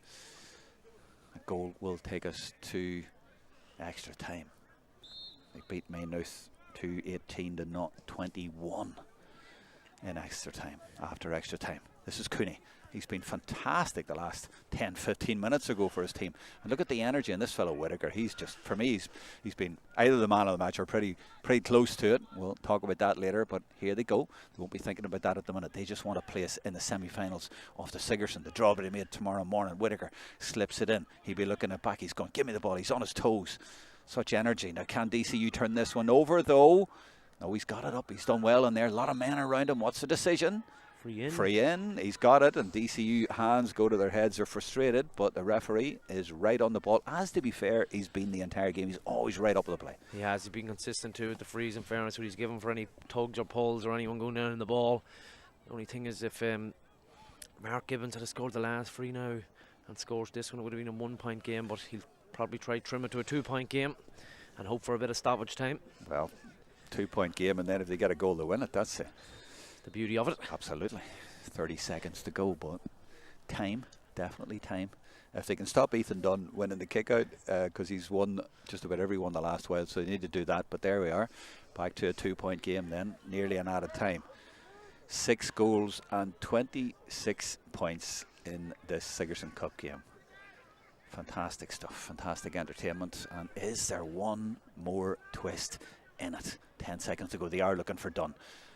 A: a goal will take us to extra time. They beat Maynooth 2-18 to 21 in extra time, after extra time. This is Cooney. He's been fantastic the last 10-15 minutes ago for his team. And look at the energy in this fellow Whittaker. He's just, for me, he's been either the man of the match or pretty close to it. We'll talk about that later, but here they go. They won't be thinking about that at the minute. They just want a place in the semi-finals of the Sigerson. The draw that he made tomorrow morning. Whittaker slips it in. He'll be looking at back. He's going, give me the ball. He's on his toes. Such energy. Now, can DCU turn this one over, though? No, he's got it up. He's done well in there. A lot of men around him. What's the decision? Free in. He's got it, and DCU hands go to their heads. They're frustrated, but the referee is right on the ball. As to be fair, he's been the entire game. He's always right up with the play.
B: He has. He's been consistent too with the frees, in fairness, what he's given for any tugs or pulls or anyone going down in the ball. The only thing is, if Mark Gibbons had scored the last free now and scores this one, it would have been a 1 point game, but he'll probably try to trim it to a 2 point game and hope for a bit of stoppage time.
A: Well, 2 point game, and then if they get a goal to win it, that's it.
B: The beauty of it.
A: Absolutely. 30 seconds to go, but time, definitely time. If they can stop Ethan Dunn winning the kick out, because he's won just about every one the last while, so they need to do that. But there we are, back to a 2 point game then, nearly an added time. 6 goals and 26 points in this Sigerson Cup game. Fantastic stuff, fantastic entertainment. And is there one more twist in it? 10 seconds to go. They are looking for Dunn.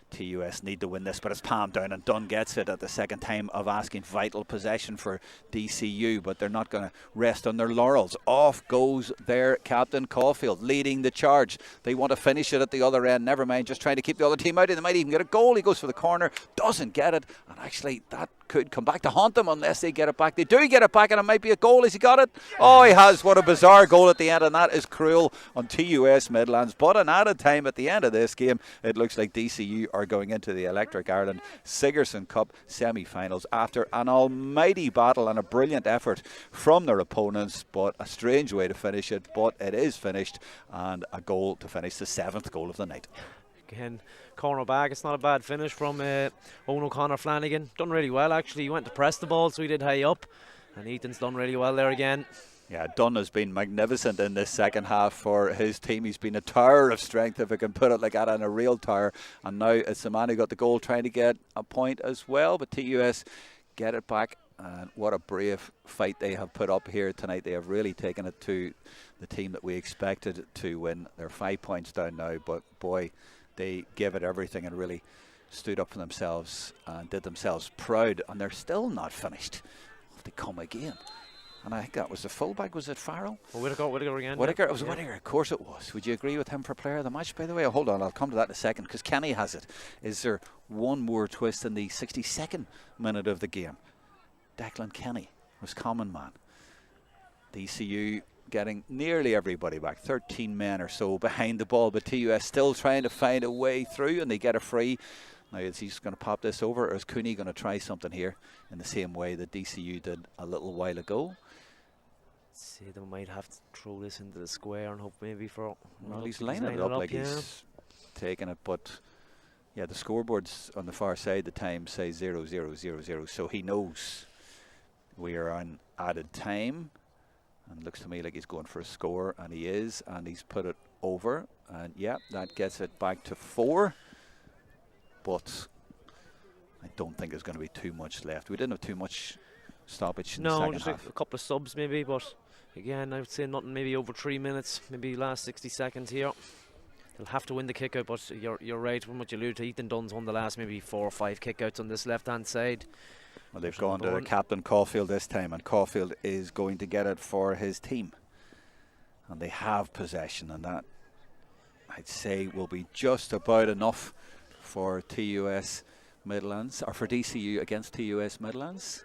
A: TUS need to win this, but it's palmed down, and Dunn gets it at the second time of asking. Vital possession for DCU, but they're not going to rest on their laurels. Off goes their captain Caulfield, leading the charge. They want to finish it at the other end. Never mind, just trying to keep the other team out. They might even get a goal. He goes for the corner, doesn't get it, and actually that could come back to haunt them unless they get it back. They do get it back, and it might be a goal. Has he got it? Oh, he has. What a bizarre goal at the end, and that is cruel on TUS Midlands. But an added time at the end of this game. It looks like DCU are going into the Electric Ireland Sigerson Cup semi-finals after an almighty battle and a brilliant effort from their opponents, but a strange way to finish it. But it is finished, and a goal to finish, the 7th goal of the night.
B: Again, corner back. It's not a bad finish from Owen O'Connor Flanagan. Done really well, actually. He went to press the ball, so he did high up, and Ethan's done really well there again.
A: Yeah, Dunn has been magnificent in this second half for his team. He's been a tower of strength, if I can put it like that, and a real tower. And now it's the man who got the goal trying to get a point as well. But TUS get it back. And what a brave fight they have put up here tonight. They have really taken it to the team that we expected to win. They're 5 points down now, but boy, they gave it everything and really stood up for themselves and did themselves proud. And they're still not finished. They come again. And I think that was the fullback. Was it Farrell?
B: Well, Whittaker again.
A: Whittaker. It was Whittaker. Of course it was. Would you agree with him for player of the match, by the way? Oh, hold on. I'll come to that in a second, because Kenny has it. Is there one more twist in the 62nd minute of the game? Declan Kenny was common man. DCU getting nearly everybody back. 13 men or so behind the ball, but TUS still trying to find a way through, and they get a free. Now, is he just going to pop this over, or is Cooney going to try something here in the same way that DCU did a little while ago?
B: See, they might have to throw this into the square and hope maybe for...
A: Well, he's lining it up like he's taking it, but yeah, the scoreboards on the far side, the time say 0-0-0-0, so he knows we are on added time, and looks to me like he's going for a score, and he is, and he's put it over, and yeah, that gets it back to 4. But I don't think there's going to be too much left. We didn't have too much stoppage in the second half. No, just
B: a couple of subs maybe, but again, I would say nothing maybe over 3 minutes, maybe last 60 seconds here. They'll have to win the kick out, but you're right from what you alluded to. Ethan Dunn's won the last maybe 4 or 5 kick-outs on this left-hand side.
A: Well, they've gone to Captain Caulfield this time, and Caulfield is going to get it for his team. And they have possession, and that, I'd say, will be just about enough for TUS Midlands, or for DCU against TUS Midlands.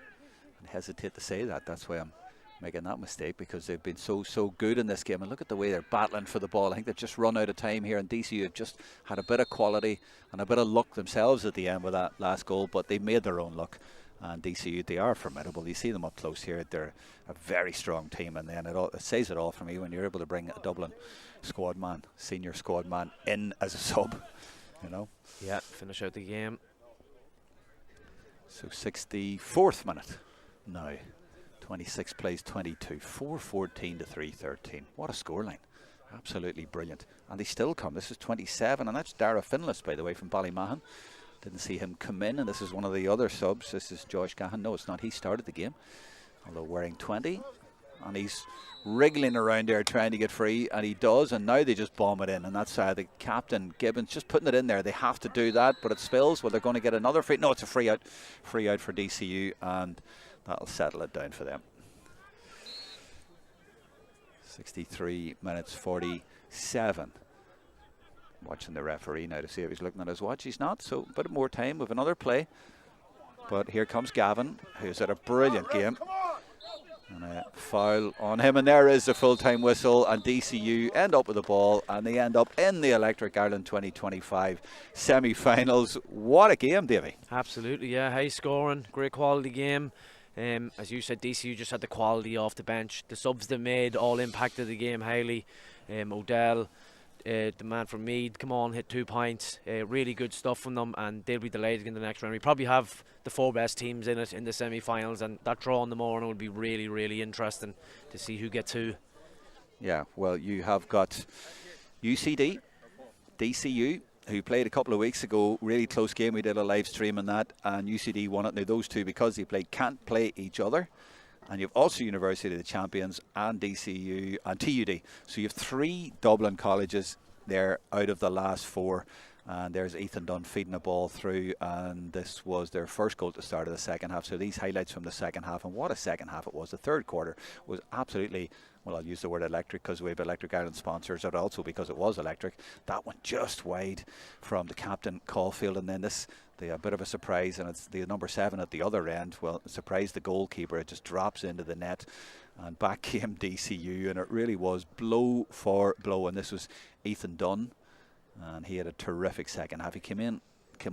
A: I hesitate to say that. That's why I'm making that mistake, because they've been so good in this game. And look at the way they're battling for the ball. I think they've just run out of time here, and DCU have just had a bit of quality and a bit of luck themselves at the end with that last goal, but they made their own luck. And DCU, they are formidable. You see them up close here. They're a very strong team, and then it says it all for me when you're able to bring a Dublin squad man, senior squad man, in as a sub. You know?
B: Yeah, finish out the game.
A: So 64th minute now. 26 plays 22. 4-14 to 3-13. What a scoreline. Absolutely brilliant. And they still come. This is 27, and that's Dara Finless, by the way, from Ballymahon. Didn't see him come in, and this is one of the other subs. This is Josh Gahan. No, it's not. He started the game, although wearing 20. And he's wriggling around there trying to get free, and he does, and now they just bomb it in. And that's the captain, Gibbons, just putting it in there. They have to do that, but it spills. Well, they're going to get another free. No, it's a free out for DCU, and that'll settle it down for them. 63 minutes 47. Watching the referee now to see if he's looking at his watch. He's not, so a bit more time with another play. But here comes Gavin, who's had a brilliant game. And a foul on him, and there is the full-time whistle, and DCU end up with the ball, and they end up in the Electric Ireland 2025 semi-finals. What a game, Davy.
B: Absolutely, yeah, high scoring, great quality game. As you said, DCU just had the quality off the bench. The subs they made all impacted the game highly. O'Dell, the man from Meath, come on, hit 2 points. Really good stuff from them, and they'll be delighted in the next round. We probably have the 4 best teams in it in the semi-finals, and that draw in the morning will be really, really interesting to see who gets who. Yeah,
A: well, you have got UCD, DCU, who played a couple of weeks ago, really close game. We did a live stream on that, and UCD won it. Now those two, because they can't play each other. And you've also University of the Champions and DCU and TUD. So you have 3 Dublin colleges there out of the last 4. And there's Ethan Dunn feeding the ball through, and this was their first goal at the start of the second half. So these highlights from the second half, and what a second half it was. The third quarter was absolutely, well, I'll use the word electric because we have Electric Ireland sponsors, but also because it was electric. That went just wide from the captain, Caulfield, and then a bit of a surprise, and it's the number 7 at the other end. Well, surprised the goalkeeper. It just drops into the net, and back came DCU, and it really was blow for blow. And this was Ethan Dunn, and he had a terrific second half. He came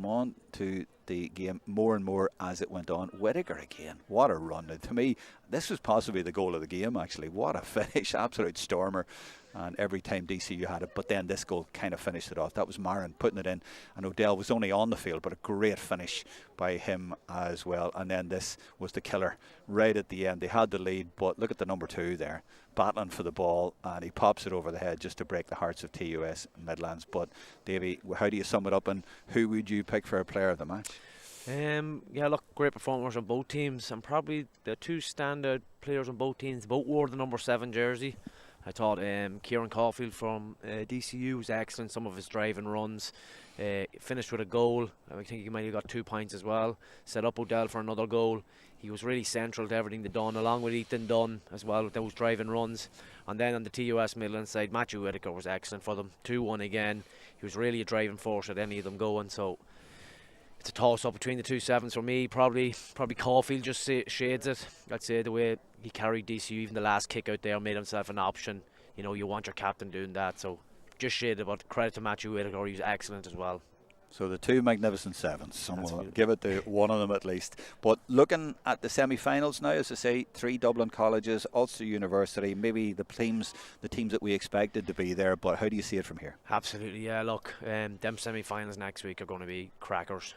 A: on to the game more and more as it went on. Whittaker again, what a run. And to me, this was possibly the goal of the game, actually. What a finish, absolute stormer. And every time DCU had it, but then this goal kind of finished it off. That was Marin putting it in, and O'Dell was only on the field, but a great finish by him as well. And then this was the killer right at the end. They had the lead, but look at the number 2 there, battling for the ball, and he pops it over the head just to break the hearts of TUS Midlands. But Davy, how do you sum it up, and who would you pick for a player of the match?
B: Yeah, look, great performers on both teams, and probably the 2 standout players on both teams. Both wore the number 7 jersey. I thought Kieran Caulfield from DCU was excellent. Some of his driving runs, finished with a goal. I think he might have got 2 points as well. Set up O'Dell for another goal. He was really central to everything they done, along with Ethan Dunn as well with those driving runs. And then on the TUS Midlands side, Matthew Whittaker was excellent for them. 2-1 again. He was really a driving force at any of them going. So it's a toss-up between the 2 sevens for me. Probably Caulfield just shades it. I'd say the way he carried DCU, even the last kick out there, made himself an option. You know, you want your captain doing that. So just shaded, but credit to Matthew Whittaker, he was excellent as well.
A: So the 2 magnificent 7s. Someone give it to one of them at least. But looking at the semi-finals now, as I say, 3 Dublin colleges, Ulster University, maybe the teams that we expected to be there. But how do you see it from here?
B: Absolutely, yeah. Look, them semi-finals next week are going to be crackers.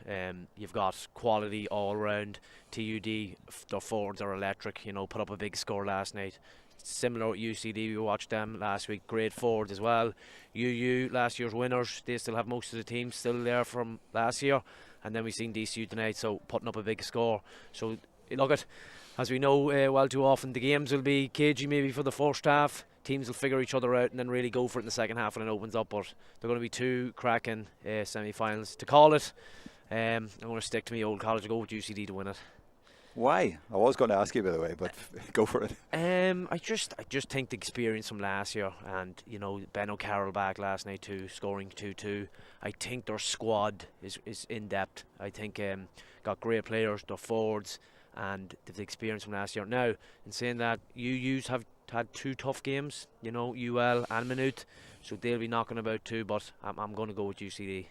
B: You've got quality all round. TUD, their forwards are electric. You know, put up a big score last night. Similar with UCD, we watched them last week. Great forwards as well. UU, last year's winners, they still have most of the team still there from last year. And then we've seen DCU tonight, so putting up a big score. So look at, as we know well too often, the games will be cagey maybe for the first half. Teams will figure each other out and then really go for it in the second half when it opens up. But they're going to be 2 cracking semi-finals. To call it, I'm going to stick to my old college and go with UCD to win it.
A: Why? I was going to ask you, by the way, but go for it.
B: I just think the experience from last year, and you know, Ben O'Carroll back last night too, scoring 2-2. I think their squad is in depth. I think got great players, their forwards, and the experience from last year. Now, in saying that, UUs have had 2 tough games, you know, UL and Maynooth, so they'll be knocking about too. But I'm going to go with UCD.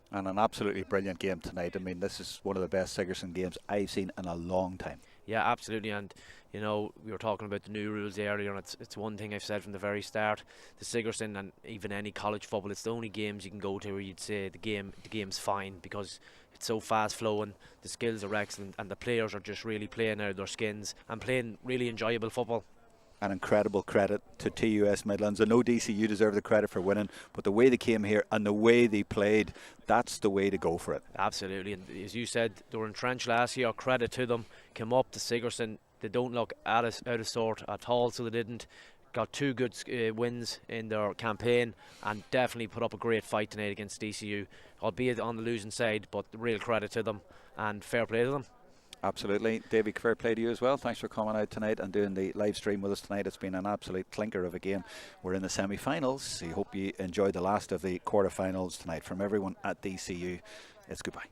A: And an absolutely brilliant game tonight. I mean, this is one of the best Sigerson games I've seen in a long time.
B: Yeah, absolutely. And you know, we were talking about the new rules earlier, and it's one thing I've said from the very start. The Sigerson and even any college football, it's the only games you can go to where you'd say the game's fine, because it's so fast flowing, the skills are excellent, and the players are just really playing out of their skins and playing really enjoyable football.
A: an incredible credit to TUS Midlands. I know DCU deserve the credit for winning, but the way they came here and the way they played, that's the way to go for it.
B: Absolutely, and as you said, they were entrenched last year. Credit to them. Came up to Sigerson. They don't look out of sort at all, so they didn't. Got 2 good wins in their campaign and definitely put up a great fight tonight against DCU, albeit on the losing side, but real credit to them and fair play to them.
A: Absolutely. Davey, fair play to you as well. Thanks for coming out tonight and doing the live stream with us tonight. It's been an absolute clinker of a game. We're in the semi-finals. We hope you enjoyed the last of the quarter-finals tonight. From everyone at DCU, it's goodbye.